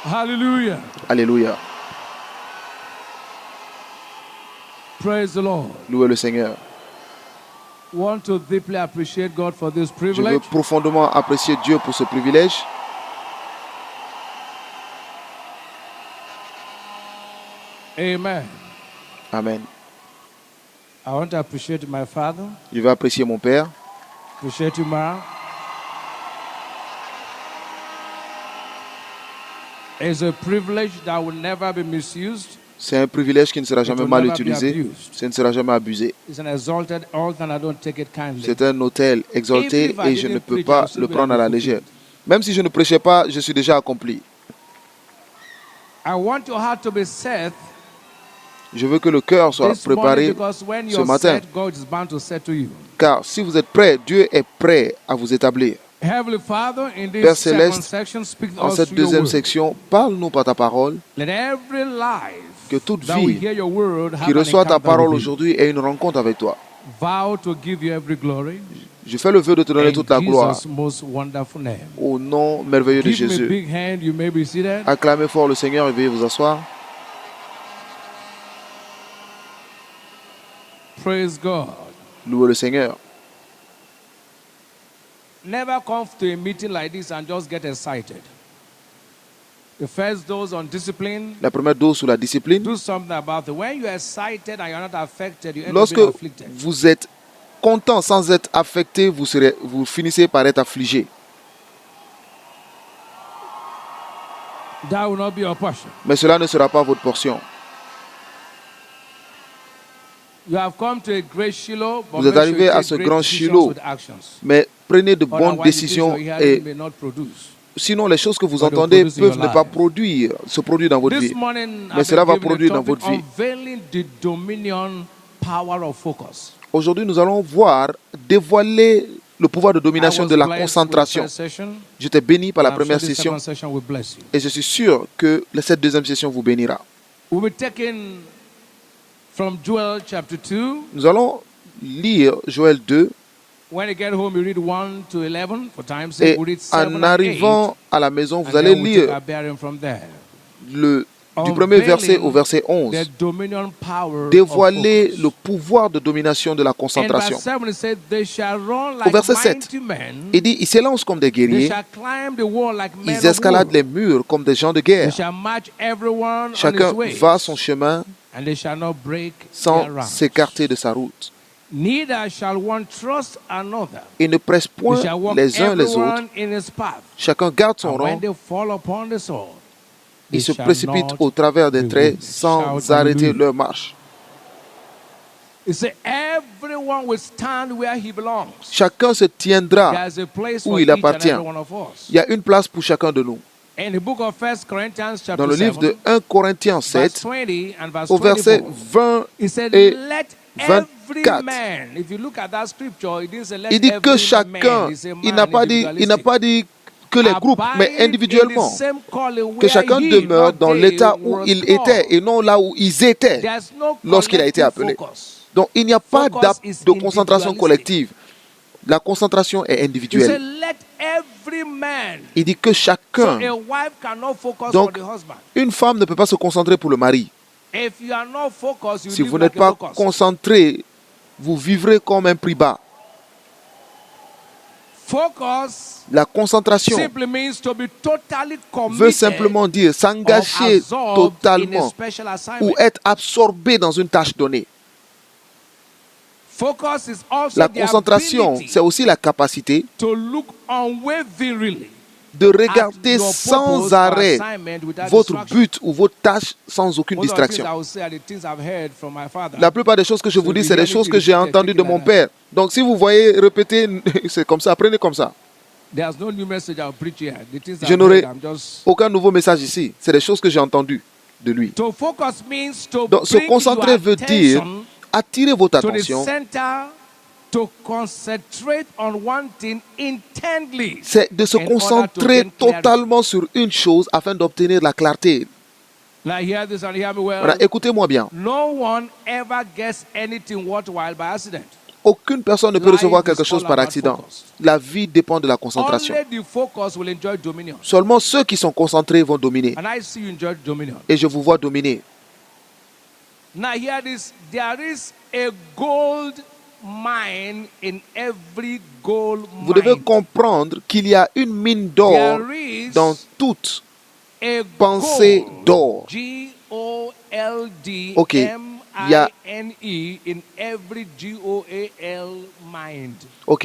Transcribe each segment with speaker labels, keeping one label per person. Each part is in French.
Speaker 1: Hallelujah.
Speaker 2: Alléluia.
Speaker 1: Praise the Lord.
Speaker 2: Louez le Seigneur.
Speaker 1: Want to deeply appreciate God for this
Speaker 2: Je veux
Speaker 1: privilege.
Speaker 2: profondément apprécier Dieu pour ce privilège.
Speaker 1: Amen.
Speaker 2: Amen.
Speaker 1: I want to appreciate my father.
Speaker 2: Je veux apprécier mon Père.
Speaker 1: Appreciate you, Ma. It's a privilege that will never be misused.
Speaker 2: C'est un privilège qui ne sera
Speaker 1: It
Speaker 2: jamais
Speaker 1: will
Speaker 2: mal
Speaker 1: never be
Speaker 2: utilisé.
Speaker 1: abused.
Speaker 2: Ce ne sera jamais abusé.
Speaker 1: It's an exalted altar and I don't take it kindly.
Speaker 2: C'est un autel exalté
Speaker 1: Even if I
Speaker 2: et je ne
Speaker 1: didn't
Speaker 2: peux
Speaker 1: preach,
Speaker 2: pas
Speaker 1: I still
Speaker 2: le
Speaker 1: be
Speaker 2: prendre à la légère. Même si je ne prêchais pas, je suis déjà accompli.
Speaker 1: I want your heart to be set
Speaker 2: Je veux que le cœur soit
Speaker 1: this morning
Speaker 2: préparé
Speaker 1: because when
Speaker 2: ce
Speaker 1: you're
Speaker 2: matin.
Speaker 1: set, God is bound to set to you.
Speaker 2: Car si vous êtes prêts, Dieu est prêt à vous établir.
Speaker 1: Heavenly Father, in
Speaker 2: Père
Speaker 1: this second
Speaker 2: Céleste,
Speaker 1: section, speak
Speaker 2: En
Speaker 1: us
Speaker 2: cette
Speaker 1: through your
Speaker 2: deuxième
Speaker 1: word.
Speaker 2: section, parle-nous par ta parole.
Speaker 1: Let every life
Speaker 2: Que toute
Speaker 1: that will
Speaker 2: vie
Speaker 1: hear your word
Speaker 2: qui
Speaker 1: have an
Speaker 2: reçoit ta
Speaker 1: encounter
Speaker 2: parole
Speaker 1: with you.
Speaker 2: aujourd'hui ait une rencontre avec toi.
Speaker 1: Vow to give you every glory.
Speaker 2: Je fais le vœu de te donner
Speaker 1: In
Speaker 2: toute la gloire
Speaker 1: Jesus' most wonderful name.
Speaker 2: au nom merveilleux de
Speaker 1: Give me a
Speaker 2: Jésus.
Speaker 1: big hand. You may be seated.
Speaker 2: Acclamez fort le Seigneur et veuillez vous asseoir.
Speaker 1: Praise God.
Speaker 2: Louez le Seigneur.
Speaker 1: Never come to a meeting like this and just get excited. The first dose on discipline,
Speaker 2: La première dose sur la discipline.
Speaker 1: do something about it. When you're excited and you're not affected, you end up
Speaker 2: Lorsque
Speaker 1: being afflicted.
Speaker 2: vous êtes content sans être affecté, vous finissez par être affligé.
Speaker 1: That will not be your portion.
Speaker 2: Mais cela ne sera pas votre portion.
Speaker 1: You have come to a great Shiloh, but
Speaker 2: Vous êtes
Speaker 1: make sure
Speaker 2: arrivé
Speaker 1: you
Speaker 2: à
Speaker 1: take
Speaker 2: ce
Speaker 1: great
Speaker 2: grand
Speaker 1: decisions
Speaker 2: Shiloh.
Speaker 1: with actions.
Speaker 2: Mais prenez de bonnes
Speaker 1: Otherwise, the things
Speaker 2: décisions
Speaker 1: you're hearing
Speaker 2: et
Speaker 1: may not produce.
Speaker 2: sinon les choses que vous
Speaker 1: But they'll
Speaker 2: entendez
Speaker 1: produce in your
Speaker 2: peuvent ne pas
Speaker 1: life.
Speaker 2: se produire dans votre
Speaker 1: This
Speaker 2: vie.
Speaker 1: morning,
Speaker 2: Mais
Speaker 1: I've
Speaker 2: cela va
Speaker 1: been given
Speaker 2: produire
Speaker 1: a
Speaker 2: dans
Speaker 1: topic,
Speaker 2: votre vie.
Speaker 1: unveiling the dominion power of focus.
Speaker 2: Aujourd'hui, nous allons dévoiler le pouvoir de
Speaker 1: I
Speaker 2: domination
Speaker 1: was
Speaker 2: de la
Speaker 1: blessed with the
Speaker 2: concentration.
Speaker 1: first session,
Speaker 2: J'étais béni par la
Speaker 1: and I'm
Speaker 2: première
Speaker 1: sure this
Speaker 2: session
Speaker 1: second session will bless you.
Speaker 2: et je suis sûr que cette deuxième session vous bénira.
Speaker 1: We'll be taking from Joel chapter 2.
Speaker 2: Nous allons lire Joël 2
Speaker 1: When you get home, you read 1 to 11. For time's
Speaker 2: et
Speaker 1: sake, we read 7
Speaker 2: en
Speaker 1: and 8.
Speaker 2: arrivant à la maison, vous
Speaker 1: And
Speaker 2: allez
Speaker 1: then we'll take
Speaker 2: lire
Speaker 1: our bearing from there.
Speaker 2: du premier verset au verset 11.
Speaker 1: The dominion power
Speaker 2: Dévoiler
Speaker 1: of
Speaker 2: le
Speaker 1: focus.
Speaker 2: pouvoir de domination de la
Speaker 1: In
Speaker 2: concentration.
Speaker 1: verse 7, it said, they shall run
Speaker 2: Au
Speaker 1: like
Speaker 2: verset 7,
Speaker 1: mighty men.
Speaker 2: il dit, ils s'élancent comme des
Speaker 1: They
Speaker 2: guerriers,
Speaker 1: shall climb the wall like men
Speaker 2: ils
Speaker 1: of
Speaker 2: escaladent
Speaker 1: war.
Speaker 2: les murs comme des gens de
Speaker 1: They
Speaker 2: guerre.
Speaker 1: shall march everyone on
Speaker 2: Chacun
Speaker 1: his way.
Speaker 2: va son chemin
Speaker 1: And they shall not break
Speaker 2: sans
Speaker 1: their ranks.
Speaker 2: s'écarter de sa route.
Speaker 1: Neither shall one trust another.
Speaker 2: Ils ne pressent
Speaker 1: They
Speaker 2: point
Speaker 1: shall walk
Speaker 2: les uns les autres.
Speaker 1: everyone in his path.
Speaker 2: Chacun garde son
Speaker 1: And when
Speaker 2: rang.
Speaker 1: they fall upon the sword, they
Speaker 2: Ils se
Speaker 1: shall
Speaker 2: précipitent
Speaker 1: not
Speaker 2: au travers des
Speaker 1: be
Speaker 2: traits
Speaker 1: wounded.
Speaker 2: sans
Speaker 1: Shout
Speaker 2: arrêter
Speaker 1: hallelujah.
Speaker 2: leur marche.
Speaker 1: It said, everyone will stand where he belongs.
Speaker 2: Chacun se tiendra
Speaker 1: There's a place
Speaker 2: où
Speaker 1: for
Speaker 2: il
Speaker 1: each and
Speaker 2: appartient.
Speaker 1: every one of us.
Speaker 2: Il y a une place pour chacun de nous.
Speaker 1: In the book of 1 Corinthians
Speaker 2: Dans
Speaker 1: chapter
Speaker 2: le livre
Speaker 1: 7,
Speaker 2: de 1 Corinthiens
Speaker 1: verse
Speaker 2: 7,
Speaker 1: 20 and verse
Speaker 2: au verset
Speaker 1: 24,
Speaker 2: 20,
Speaker 1: it said,
Speaker 2: et
Speaker 1: let every
Speaker 2: 24.
Speaker 1: man, if you look at that scripture, it didn't say let
Speaker 2: il dit que
Speaker 1: every
Speaker 2: chacun,
Speaker 1: man, it said
Speaker 2: il
Speaker 1: man
Speaker 2: n'a pas dit que les groupes, mais
Speaker 1: abide in the
Speaker 2: individuellement,
Speaker 1: same calling
Speaker 2: que
Speaker 1: where
Speaker 2: chacun
Speaker 1: he,
Speaker 2: demeure
Speaker 1: not
Speaker 2: dans
Speaker 1: they,
Speaker 2: l'état où
Speaker 1: was
Speaker 2: il
Speaker 1: called.
Speaker 2: était et non là où ils étaient
Speaker 1: There's no
Speaker 2: lorsqu'il a été
Speaker 1: collective
Speaker 2: appelé.
Speaker 1: focus.
Speaker 2: Donc il n'y a pas
Speaker 1: Focus is
Speaker 2: de concentration
Speaker 1: individualistic.
Speaker 2: collective. La concentration est
Speaker 1: He said,
Speaker 2: individuelle.
Speaker 1: let every man.
Speaker 2: Il dit que
Speaker 1: So
Speaker 2: chacun,
Speaker 1: a wife cannot focus
Speaker 2: Donc,
Speaker 1: on the husband.
Speaker 2: une femme ne peut pas se concentrer pour le mari.
Speaker 1: If you are not focused, you
Speaker 2: Si
Speaker 1: live
Speaker 2: vous
Speaker 1: like
Speaker 2: n'êtes
Speaker 1: a
Speaker 2: pas
Speaker 1: locust.
Speaker 2: concentré, vous vivrez comme un prix bas.
Speaker 1: Focus
Speaker 2: La concentration
Speaker 1: simply means to be totally committed
Speaker 2: veut simplement dire
Speaker 1: or
Speaker 2: s'engager
Speaker 1: absorbed in a
Speaker 2: totalement
Speaker 1: special
Speaker 2: ou
Speaker 1: assignment.
Speaker 2: être absorbé dans une tâche donnée.
Speaker 1: Focus is also
Speaker 2: La
Speaker 1: the
Speaker 2: concentration,
Speaker 1: ability
Speaker 2: c'est aussi la capacité
Speaker 1: to look unwaveringly
Speaker 2: de
Speaker 1: at
Speaker 2: regarder
Speaker 1: your
Speaker 2: sans
Speaker 1: purpose or
Speaker 2: arrêt
Speaker 1: assignment without
Speaker 2: votre
Speaker 1: distraction.
Speaker 2: but ou votre tâche sans aucune
Speaker 1: Most of the things
Speaker 2: distraction.
Speaker 1: I will say are the things I've heard from my father.
Speaker 2: La plupart des choses que je vous dis, c'est des choses que j'ai entendues de mon
Speaker 1: Take it like
Speaker 2: père. Donc si vous voyez répéter, c'est comme ça, apprenez comme ça.
Speaker 1: There's no new message I'll preach here. The things
Speaker 2: Je
Speaker 1: I've
Speaker 2: n'aurai
Speaker 1: heard, I'm just...
Speaker 2: aucun nouveau message ici. C'est des choses que j'ai entendues de lui.
Speaker 1: To focus means to
Speaker 2: Donc se
Speaker 1: bring
Speaker 2: concentrer
Speaker 1: your
Speaker 2: veut dire
Speaker 1: attention
Speaker 2: attirer votre
Speaker 1: to the
Speaker 2: attention.
Speaker 1: center, to concentrate on one thing intently.
Speaker 2: C'est de se
Speaker 1: in order to
Speaker 2: concentrer
Speaker 1: gain clarity.
Speaker 2: totalement sur une chose afin d'obtenir la clarté.
Speaker 1: Like, hear this and hear me well.
Speaker 2: Voilà, écoutez-moi bien.
Speaker 1: No one ever gets anything worthwhile by accident.
Speaker 2: Aucune personne ne peut
Speaker 1: Life
Speaker 2: recevoir
Speaker 1: is
Speaker 2: quelque chose
Speaker 1: all
Speaker 2: par
Speaker 1: about
Speaker 2: accident.
Speaker 1: focus.
Speaker 2: La vie dépend de la concentration.
Speaker 1: Only the focus will enjoy dominion.
Speaker 2: Seulement ceux qui sont concentrés vont dominer.
Speaker 1: And I see you enjoy dominion.
Speaker 2: Et je vous vois dominer.
Speaker 1: Now hear this. There is a gold mine in every gold
Speaker 2: Vous devez
Speaker 1: mine.
Speaker 2: comprendre qu'il y a une mine d'or
Speaker 1: There is
Speaker 2: dans toute
Speaker 1: a
Speaker 2: pensée
Speaker 1: gold,
Speaker 2: d'or.
Speaker 1: G-O-L-D,
Speaker 2: Ok. Il y a-
Speaker 1: M-I-N-E in every G-O-A-L mind.
Speaker 2: Ok.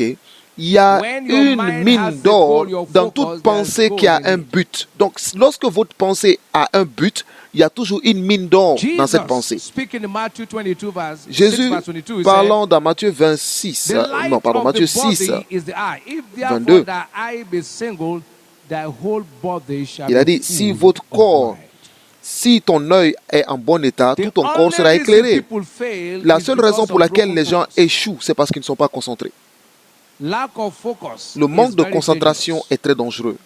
Speaker 2: Il y a
Speaker 1: When your
Speaker 2: une
Speaker 1: mind
Speaker 2: mine
Speaker 1: has a
Speaker 2: d'or
Speaker 1: goal, your
Speaker 2: dans
Speaker 1: focus,
Speaker 2: toute pensée
Speaker 1: there's
Speaker 2: qui a
Speaker 1: gold in
Speaker 2: un
Speaker 1: it.
Speaker 2: but. Donc, lorsque votre pensée a un but, il y a toujours une mine d'or dans cette pensée.
Speaker 1: Speaking in Matthew 22 verse 6
Speaker 2: Jésus,
Speaker 1: verse 22, he
Speaker 2: parlant dans Matthieu 26,
Speaker 1: said, the light
Speaker 2: non, pardon,
Speaker 1: of
Speaker 2: Matthieu
Speaker 1: the body
Speaker 2: 6,
Speaker 1: is the eye. If
Speaker 2: 22.
Speaker 1: therefore thy eye be single, thy whole body shall
Speaker 2: il a
Speaker 1: be
Speaker 2: dit, si
Speaker 1: full
Speaker 2: votre
Speaker 1: of
Speaker 2: corps,
Speaker 1: light.
Speaker 2: si ton œil est en bon état,
Speaker 1: The
Speaker 2: tout ton corps
Speaker 1: only
Speaker 2: sera
Speaker 1: reason
Speaker 2: éclairé.
Speaker 1: people fail
Speaker 2: La
Speaker 1: is
Speaker 2: seule
Speaker 1: because
Speaker 2: raison pour
Speaker 1: of
Speaker 2: laquelle
Speaker 1: broken
Speaker 2: les gens
Speaker 1: focus.
Speaker 2: échouent, c'est parce qu'ils ne sont pas concentrés.
Speaker 1: Lack of focus
Speaker 2: Le manque
Speaker 1: is
Speaker 2: de
Speaker 1: very
Speaker 2: concentration
Speaker 1: dangerous.
Speaker 2: est très dangereux.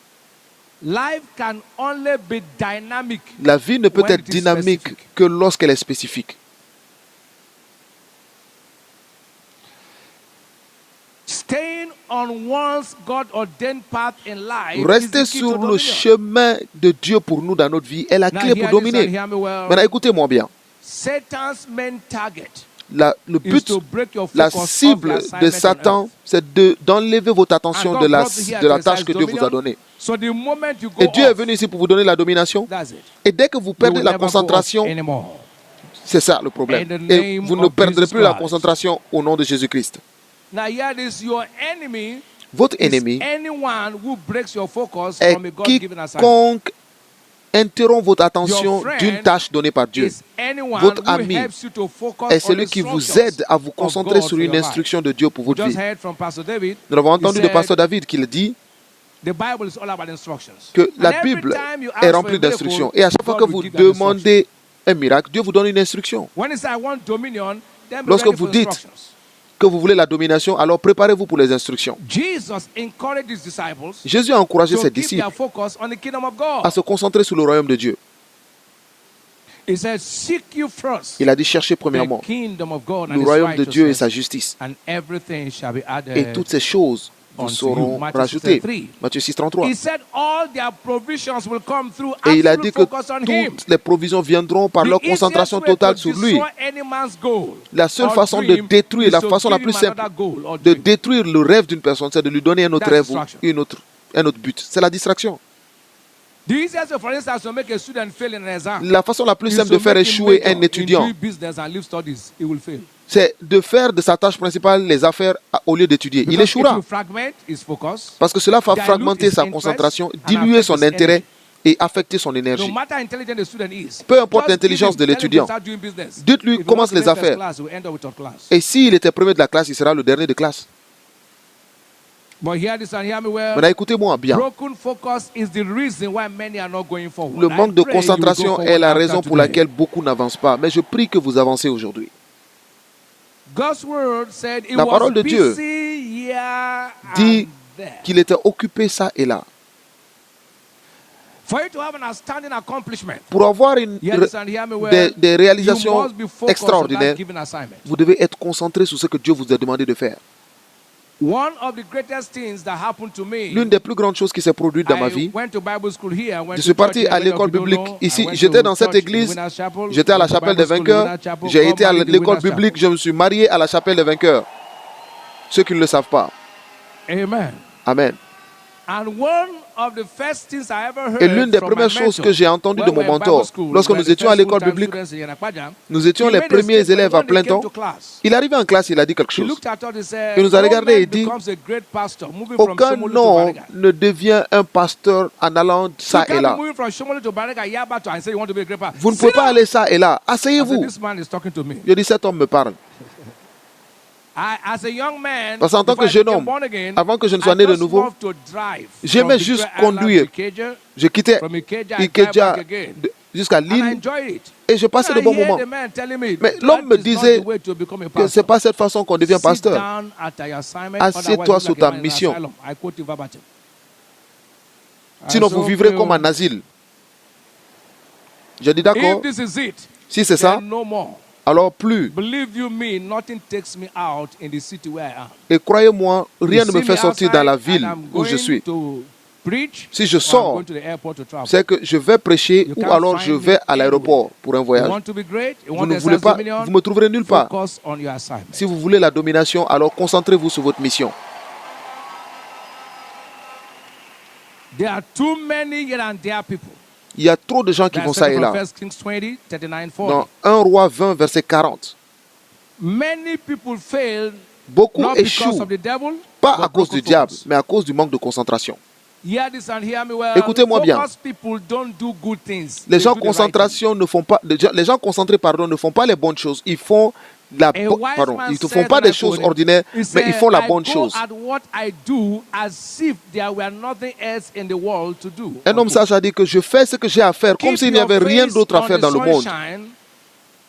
Speaker 1: Life can only be dynamic.
Speaker 2: La vie ne peut
Speaker 1: When
Speaker 2: être
Speaker 1: it is
Speaker 2: dynamique
Speaker 1: specific.
Speaker 2: que lorsqu'elle est spécifique.
Speaker 1: Staying on one's God-ordained path in life
Speaker 2: Rester
Speaker 1: is the key to
Speaker 2: sur le
Speaker 1: dominion.
Speaker 2: chemin de Dieu pour nous dans notre vie est la
Speaker 1: Now
Speaker 2: clé pour
Speaker 1: hear this and
Speaker 2: dominer.
Speaker 1: hear me well.
Speaker 2: Maintenant, écoutez-moi bien.
Speaker 1: Satan's main target
Speaker 2: Le
Speaker 1: is
Speaker 2: but,
Speaker 1: to break your
Speaker 2: la
Speaker 1: focus
Speaker 2: cible
Speaker 1: off the
Speaker 2: de
Speaker 1: assignment on
Speaker 2: Satan,
Speaker 1: earth.
Speaker 2: c'est d'enlever votre attention
Speaker 1: And
Speaker 2: de
Speaker 1: God
Speaker 2: la
Speaker 1: brought you here
Speaker 2: de
Speaker 1: to
Speaker 2: la tâche
Speaker 1: exercise
Speaker 2: que Dieu vous a
Speaker 1: dominion.
Speaker 2: donnée.
Speaker 1: So the moment you go
Speaker 2: Et Dieu est
Speaker 1: off,
Speaker 2: venu ici pour vous donner la domination.
Speaker 1: that's it.
Speaker 2: Et dès que vous
Speaker 1: You
Speaker 2: perdez
Speaker 1: will
Speaker 2: la
Speaker 1: never go off
Speaker 2: concentration,
Speaker 1: anymore.
Speaker 2: c'est ça le problème.
Speaker 1: In the
Speaker 2: Et
Speaker 1: name
Speaker 2: vous ne
Speaker 1: of
Speaker 2: perdrez
Speaker 1: Jesus
Speaker 2: plus la
Speaker 1: Christ.
Speaker 2: concentration au nom de Jésus-Christ.
Speaker 1: Now hear this, your enemy
Speaker 2: Votre
Speaker 1: is
Speaker 2: ennemi
Speaker 1: anyone who breaks your focus
Speaker 2: est
Speaker 1: from a God-given assignment.
Speaker 2: quiconque interrompt votre attention
Speaker 1: Your friend
Speaker 2: d'une tâche donnée par Dieu.
Speaker 1: Is anyone
Speaker 2: Votre
Speaker 1: who
Speaker 2: ami
Speaker 1: helps you to focus
Speaker 2: est
Speaker 1: on
Speaker 2: celui qui vous
Speaker 1: instructions
Speaker 2: aide à vous
Speaker 1: of
Speaker 2: concentrer
Speaker 1: God
Speaker 2: sur
Speaker 1: for
Speaker 2: une
Speaker 1: your life.
Speaker 2: instruction de Dieu pour
Speaker 1: We
Speaker 2: votre
Speaker 1: just
Speaker 2: vie.
Speaker 1: heard from Pastor David.
Speaker 2: Nous avons
Speaker 1: He
Speaker 2: entendu de
Speaker 1: said,
Speaker 2: Pasteur David qui dit
Speaker 1: The Bible is all about instructions.
Speaker 2: que
Speaker 1: And
Speaker 2: la
Speaker 1: every
Speaker 2: Bible
Speaker 1: time you
Speaker 2: est
Speaker 1: ask
Speaker 2: remplie
Speaker 1: for a
Speaker 2: d'instructions.
Speaker 1: miracle,
Speaker 2: Et à chaque fois
Speaker 1: God
Speaker 2: que
Speaker 1: will
Speaker 2: vous
Speaker 1: give that instruction.
Speaker 2: demandez un miracle, Dieu vous donne une instruction.
Speaker 1: When it's I want dominion, then be
Speaker 2: Lorsque
Speaker 1: ready
Speaker 2: vous
Speaker 1: for
Speaker 2: dites
Speaker 1: instructions.
Speaker 2: que vous voulez la domination, alors préparez-vous pour les instructions.
Speaker 1: Jesus encouraged his disciples
Speaker 2: Jésus a encouragé
Speaker 1: to
Speaker 2: ses
Speaker 1: keep
Speaker 2: disciples
Speaker 1: their focus on the kingdom of God.
Speaker 2: à se concentrer sur le royaume de Dieu.
Speaker 1: He said, seek you first
Speaker 2: Il a dit chercher
Speaker 1: the
Speaker 2: premièrement
Speaker 1: kingdom of God and
Speaker 2: le
Speaker 1: his
Speaker 2: royaume de Dieu et
Speaker 1: righteousness,
Speaker 2: sa justice.
Speaker 1: and everything shall be
Speaker 2: Et
Speaker 1: added.
Speaker 2: toutes ces choses vous
Speaker 1: unto
Speaker 2: seront
Speaker 1: you. Matthieu
Speaker 2: rajoutées.
Speaker 1: 6:3.
Speaker 2: Matthieu 6, 33.
Speaker 1: He said all their provisions will come through
Speaker 2: Et il a
Speaker 1: absolute
Speaker 2: dit que
Speaker 1: focus on him.
Speaker 2: toutes les provisions viendront par leur
Speaker 1: The easiest
Speaker 2: concentration
Speaker 1: way to
Speaker 2: totale sur lui.
Speaker 1: destroy any man's goal
Speaker 2: La seule
Speaker 1: or
Speaker 2: façon de
Speaker 1: dream
Speaker 2: détruire,
Speaker 1: is
Speaker 2: la
Speaker 1: to
Speaker 2: façon la
Speaker 1: give
Speaker 2: plus
Speaker 1: him
Speaker 2: simple
Speaker 1: another goal or
Speaker 2: de
Speaker 1: dream.
Speaker 2: détruire le rêve d'une personne, c'est de lui donner un autre
Speaker 1: That's
Speaker 2: rêve ou
Speaker 1: distraction.
Speaker 2: un autre but. C'est la distraction.
Speaker 1: The easiest way, for instance, to make a student fail in an exam
Speaker 2: La façon la plus
Speaker 1: is
Speaker 2: simple
Speaker 1: to
Speaker 2: de faire
Speaker 1: make him
Speaker 2: échouer
Speaker 1: major
Speaker 2: un
Speaker 1: in
Speaker 2: étudiant,
Speaker 1: doing business and leave studies. He will fail.
Speaker 2: c'est de faire de sa tâche principale les affaires au lieu d'étudier. Il
Speaker 1: Because it
Speaker 2: échouera.
Speaker 1: will fragment his focus.
Speaker 2: Parce que cela va
Speaker 1: dilute
Speaker 2: fragmenter
Speaker 1: his
Speaker 2: sa
Speaker 1: interest
Speaker 2: concentration,
Speaker 1: and
Speaker 2: diluer
Speaker 1: affect
Speaker 2: son
Speaker 1: his
Speaker 2: intérêt
Speaker 1: energy.
Speaker 2: et affecter son
Speaker 1: No
Speaker 2: énergie.
Speaker 1: matter how intelligent the student is,
Speaker 2: Peu importe
Speaker 1: just
Speaker 2: l'intelligence
Speaker 1: give
Speaker 2: de
Speaker 1: him, tell him to
Speaker 2: l'étudiant.
Speaker 1: start doing business.
Speaker 2: Dites-lui
Speaker 1: If he
Speaker 2: commence
Speaker 1: wants to
Speaker 2: les
Speaker 1: make first
Speaker 2: affaires.
Speaker 1: class, he will end up with third class.
Speaker 2: Et s'il était premier de la classe, il sera le dernier de classe.
Speaker 1: But hear this and hear me well.
Speaker 2: Maintenant, écoutez-moi bien.
Speaker 1: Broken focus is the reason why many are not going forward.
Speaker 2: Le
Speaker 1: I
Speaker 2: manque de
Speaker 1: pray you will go
Speaker 2: concentration
Speaker 1: forward
Speaker 2: est la
Speaker 1: after
Speaker 2: raison pour
Speaker 1: today.
Speaker 2: laquelle beaucoup n'avancent pas. Mais je prie que vous avancez aujourd'hui.
Speaker 1: God's word said it
Speaker 2: La
Speaker 1: was
Speaker 2: parole de Dieu
Speaker 1: busy here
Speaker 2: dit
Speaker 1: and there.
Speaker 2: qu'il était occupé ça et là.
Speaker 1: For you to have an outstanding accomplishment,
Speaker 2: Pour avoir
Speaker 1: hear this and hear me well,
Speaker 2: des
Speaker 1: you
Speaker 2: réalisations
Speaker 1: must be focused on
Speaker 2: extraordinaires,
Speaker 1: that given assignment.
Speaker 2: vous devez être concentré sur ce que Dieu vous a demandé de faire.
Speaker 1: One of the greatest things that happened to me,
Speaker 2: L'une des plus grandes choses qui s'est produite dans ma
Speaker 1: I
Speaker 2: vie,
Speaker 1: went to Bible school here, I went
Speaker 2: je
Speaker 1: to
Speaker 2: suis parti
Speaker 1: church
Speaker 2: à
Speaker 1: here, many
Speaker 2: l'école
Speaker 1: of you don't
Speaker 2: biblique
Speaker 1: know.
Speaker 2: ici.
Speaker 1: I went
Speaker 2: J'étais
Speaker 1: to
Speaker 2: dans cette
Speaker 1: church in
Speaker 2: église,
Speaker 1: Winners Chapel,
Speaker 2: j'étais à la
Speaker 1: went to
Speaker 2: chapelle des
Speaker 1: Bible school in
Speaker 2: vainqueurs,
Speaker 1: Winners Chapel,
Speaker 2: j'ai
Speaker 1: got
Speaker 2: été à
Speaker 1: married in
Speaker 2: l'école
Speaker 1: Winners
Speaker 2: biblique, je me suis marié à la chapelle des vainqueurs. Ceux qui ne le savent pas.
Speaker 1: Chapel. Amen.
Speaker 2: Amen.
Speaker 1: And one of the first things I ever heard
Speaker 2: Et l'une des
Speaker 1: from
Speaker 2: premières
Speaker 1: my
Speaker 2: choses
Speaker 1: mentor,
Speaker 2: que j'ai entendues de
Speaker 1: when
Speaker 2: mon
Speaker 1: we were in
Speaker 2: mentor,
Speaker 1: Bible school,
Speaker 2: lorsque
Speaker 1: we were
Speaker 2: nous
Speaker 1: the
Speaker 2: étions à
Speaker 1: first
Speaker 2: l'école
Speaker 1: full-time
Speaker 2: biblique,
Speaker 1: students in Yanakwaja,
Speaker 2: nous étions
Speaker 1: he
Speaker 2: les
Speaker 1: made a
Speaker 2: premiers
Speaker 1: statement
Speaker 2: élèves à
Speaker 1: when he
Speaker 2: plein
Speaker 1: came
Speaker 2: temps.
Speaker 1: to class.
Speaker 2: Il arrivait en classe, il a dit quelque
Speaker 1: He
Speaker 2: chose.
Speaker 1: looked at us and said,
Speaker 2: Il nous a
Speaker 1: "No
Speaker 2: regardé et
Speaker 1: man
Speaker 2: dit,
Speaker 1: becomes a great pastor moving from
Speaker 2: Aucun
Speaker 1: Shomolu to
Speaker 2: nom
Speaker 1: Bariga."
Speaker 2: ne devient un pasteur en allant ça
Speaker 1: You
Speaker 2: et
Speaker 1: can't
Speaker 2: là.
Speaker 1: be moving from Shomolu to Bariga, Yaba to, and say you want to be a great pastor.
Speaker 2: Vous ne pouvez
Speaker 1: Sit
Speaker 2: pas
Speaker 1: down.
Speaker 2: aller ça et là.
Speaker 1: I said,
Speaker 2: Asseyez-vous.
Speaker 1: this man is talking to me.
Speaker 2: Je dis, cet homme me parle.
Speaker 1: As a young man,
Speaker 2: Parce qu'en tant
Speaker 1: before
Speaker 2: que
Speaker 1: I
Speaker 2: jeune
Speaker 1: became
Speaker 2: homme,
Speaker 1: born again,
Speaker 2: avant que je ne sois
Speaker 1: I
Speaker 2: né de
Speaker 1: just
Speaker 2: nouveau,
Speaker 1: loved to drive
Speaker 2: j'aimais
Speaker 1: from
Speaker 2: juste
Speaker 1: Victoria Island
Speaker 2: conduire.
Speaker 1: to Ikeja.
Speaker 2: Je quittais
Speaker 1: From Ikeja, I drive
Speaker 2: Ikeja
Speaker 1: back again.
Speaker 2: jusqu'à
Speaker 1: And I
Speaker 2: Lille
Speaker 1: enjoyed it.
Speaker 2: et je passais de
Speaker 1: I
Speaker 2: bons
Speaker 1: hear
Speaker 2: moments.
Speaker 1: the man telling me,
Speaker 2: Mais
Speaker 1: "That
Speaker 2: l'homme me
Speaker 1: is not
Speaker 2: disait
Speaker 1: the way to become a
Speaker 2: que ce n'est
Speaker 1: pastor.
Speaker 2: pas cette façon qu'on devient
Speaker 1: Sit
Speaker 2: pasteur.
Speaker 1: down at your assignment,
Speaker 2: Assieds-toi
Speaker 1: otherwise
Speaker 2: sur
Speaker 1: you're
Speaker 2: ta
Speaker 1: like a man in
Speaker 2: mission.
Speaker 1: asylum." I quote you verbatim.
Speaker 2: Sinon,
Speaker 1: I
Speaker 2: vous
Speaker 1: said,
Speaker 2: vivrez
Speaker 1: "Okay,
Speaker 2: comme en asile. Je dis d'accord.
Speaker 1: if this is it,
Speaker 2: Si c'est ça,
Speaker 1: then no more.
Speaker 2: alors plus.
Speaker 1: Believe you me, nothing takes me out in the city where I am.
Speaker 2: Et croyez-moi, rien ne
Speaker 1: You
Speaker 2: me
Speaker 1: see
Speaker 2: fait
Speaker 1: me
Speaker 2: sortir
Speaker 1: outside
Speaker 2: dans la
Speaker 1: and
Speaker 2: ville
Speaker 1: I'm
Speaker 2: où je
Speaker 1: going
Speaker 2: suis.
Speaker 1: to preach,
Speaker 2: Si je
Speaker 1: or I'm
Speaker 2: sors,
Speaker 1: going to the airport to travel.
Speaker 2: c'est que je vais prêcher
Speaker 1: You
Speaker 2: ou
Speaker 1: can't
Speaker 2: alors
Speaker 1: find
Speaker 2: je
Speaker 1: me
Speaker 2: vais à l'aéroport pour un
Speaker 1: You
Speaker 2: voyage.
Speaker 1: want to be great? You
Speaker 2: Vous
Speaker 1: want
Speaker 2: ne
Speaker 1: the
Speaker 2: voulez
Speaker 1: sense
Speaker 2: pas,
Speaker 1: dominion?
Speaker 2: vous me trouverez nulle part.
Speaker 1: Focus on your assignment.
Speaker 2: Si vous voulez la domination, alors concentrez-vous sur votre mission.
Speaker 1: There are too many here and there people.
Speaker 2: Il y a trop de gens qui vont
Speaker 1: That's
Speaker 2: ça et
Speaker 1: taken from
Speaker 2: là.
Speaker 1: 1 Kings 20, 39, 40.
Speaker 2: Dans 1 Roi 20, verset 40,
Speaker 1: Many people fail
Speaker 2: beaucoup
Speaker 1: not because
Speaker 2: échouent,
Speaker 1: of the devil,
Speaker 2: pas
Speaker 1: but
Speaker 2: à cause
Speaker 1: broken
Speaker 2: du diable,
Speaker 1: focus.
Speaker 2: mais à cause du manque de concentration.
Speaker 1: Hear this and hear me well.
Speaker 2: Écoutez-moi bien.
Speaker 1: Focused people don't do good things.
Speaker 2: Les
Speaker 1: They
Speaker 2: gens
Speaker 1: do the right
Speaker 2: concentration ne font pas, les gens concentrés ne font pas les bonnes choses. Ils font la,
Speaker 1: thing. A wise
Speaker 2: pardon,
Speaker 1: man
Speaker 2: ils ne
Speaker 1: said,
Speaker 2: font pas
Speaker 1: and
Speaker 2: des
Speaker 1: I
Speaker 2: choses
Speaker 1: quote him,
Speaker 2: ordinaires,
Speaker 1: he
Speaker 2: mais
Speaker 1: said,
Speaker 2: ils font la
Speaker 1: I
Speaker 2: bonne
Speaker 1: go
Speaker 2: chose.
Speaker 1: at what I do as if there were nothing else in the world to do.
Speaker 2: Un homme sage a dit que je fais ce que j'ai à faire comme
Speaker 1: Keep
Speaker 2: s'il n'y avait
Speaker 1: your
Speaker 2: rien
Speaker 1: face
Speaker 2: d'autre à
Speaker 1: on
Speaker 2: faire
Speaker 1: the
Speaker 2: dans le monde.
Speaker 1: sunshine,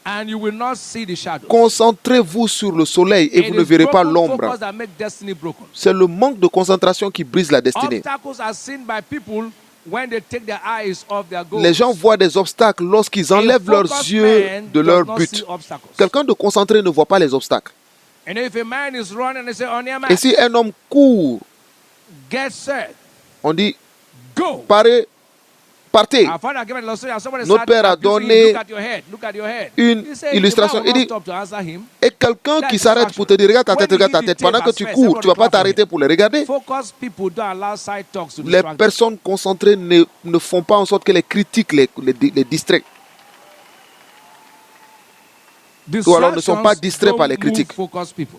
Speaker 1: and you will not see the shadows.
Speaker 2: Concentrez-vous sur le soleil et
Speaker 1: It
Speaker 2: vous ne
Speaker 1: is
Speaker 2: verrez pas
Speaker 1: broken
Speaker 2: l'ombre.
Speaker 1: focus that make destiny broken.
Speaker 2: C'est le manque de concentration qui brise la destinée.
Speaker 1: Obstacles are seen by people when they take their eyes off their goals.
Speaker 2: Les gens voient des obstacles lorsqu'ils enlèvent
Speaker 1: A
Speaker 2: leurs
Speaker 1: focused
Speaker 2: yeux
Speaker 1: man
Speaker 2: de
Speaker 1: does
Speaker 2: leur
Speaker 1: not
Speaker 2: but.
Speaker 1: see obstacles.
Speaker 2: Quelqu'un de concentré ne voit pas les obstacles.
Speaker 1: And if a man is running and say, on your
Speaker 2: Et
Speaker 1: mark,
Speaker 2: si un homme court,
Speaker 1: get set,
Speaker 2: on dit
Speaker 1: go.
Speaker 2: partez.
Speaker 1: Our father gave an illustration. Somebody
Speaker 2: Notre
Speaker 1: started
Speaker 2: père a
Speaker 1: abusing him.
Speaker 2: donné
Speaker 1: Look at your head. Look at your head.
Speaker 2: une
Speaker 1: He said,
Speaker 2: illustration.
Speaker 1: the man
Speaker 2: Il
Speaker 1: will
Speaker 2: dit,
Speaker 1: not stop to answer him.
Speaker 2: et quelqu'un qui s'arrête pour te dire, regarde ta tête, regarde ta tête. Pendant que tu cours, tu ne vas pas t'arrêter pour les regarder.
Speaker 1: Focused people don't allow side talks to
Speaker 2: Les
Speaker 1: distract them.
Speaker 2: personnes concentrées ne font pas en sorte que les critiques les distraient. Ou alors ne sont pas distraits par les critiques.
Speaker 1: Focused people.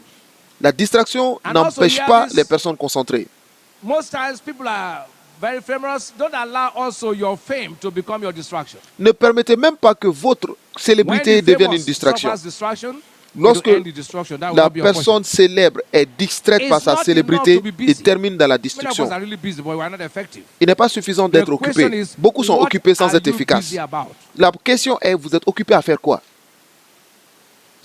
Speaker 2: La distraction
Speaker 1: And
Speaker 2: n'empêche
Speaker 1: also,
Speaker 2: pas
Speaker 1: hear this.
Speaker 2: les personnes concentrées.
Speaker 1: Most times people are very famous. Don't allow also your fame to become your distraction.
Speaker 2: Ne permettez même pas que votre célébrité
Speaker 1: When the
Speaker 2: devienne
Speaker 1: famous
Speaker 2: une distraction.
Speaker 1: suffers distraction,
Speaker 2: Lorsque
Speaker 1: it will end the destruction. That will
Speaker 2: la
Speaker 1: not be your portion.
Speaker 2: personne célèbre est distraite
Speaker 1: It's
Speaker 2: par sa
Speaker 1: not
Speaker 2: célébrité
Speaker 1: enough to be busy.
Speaker 2: et termine dans la
Speaker 1: Many of us
Speaker 2: destruction.
Speaker 1: are really busy, but we are not effective.
Speaker 2: Il n'est pas suffisant d'être
Speaker 1: The question
Speaker 2: occupé.
Speaker 1: is,
Speaker 2: Beaucoup sont
Speaker 1: what
Speaker 2: occupés sans
Speaker 1: are
Speaker 2: être
Speaker 1: you
Speaker 2: efficaces.
Speaker 1: busy about?
Speaker 2: La question est, vous êtes occupé à faire quoi?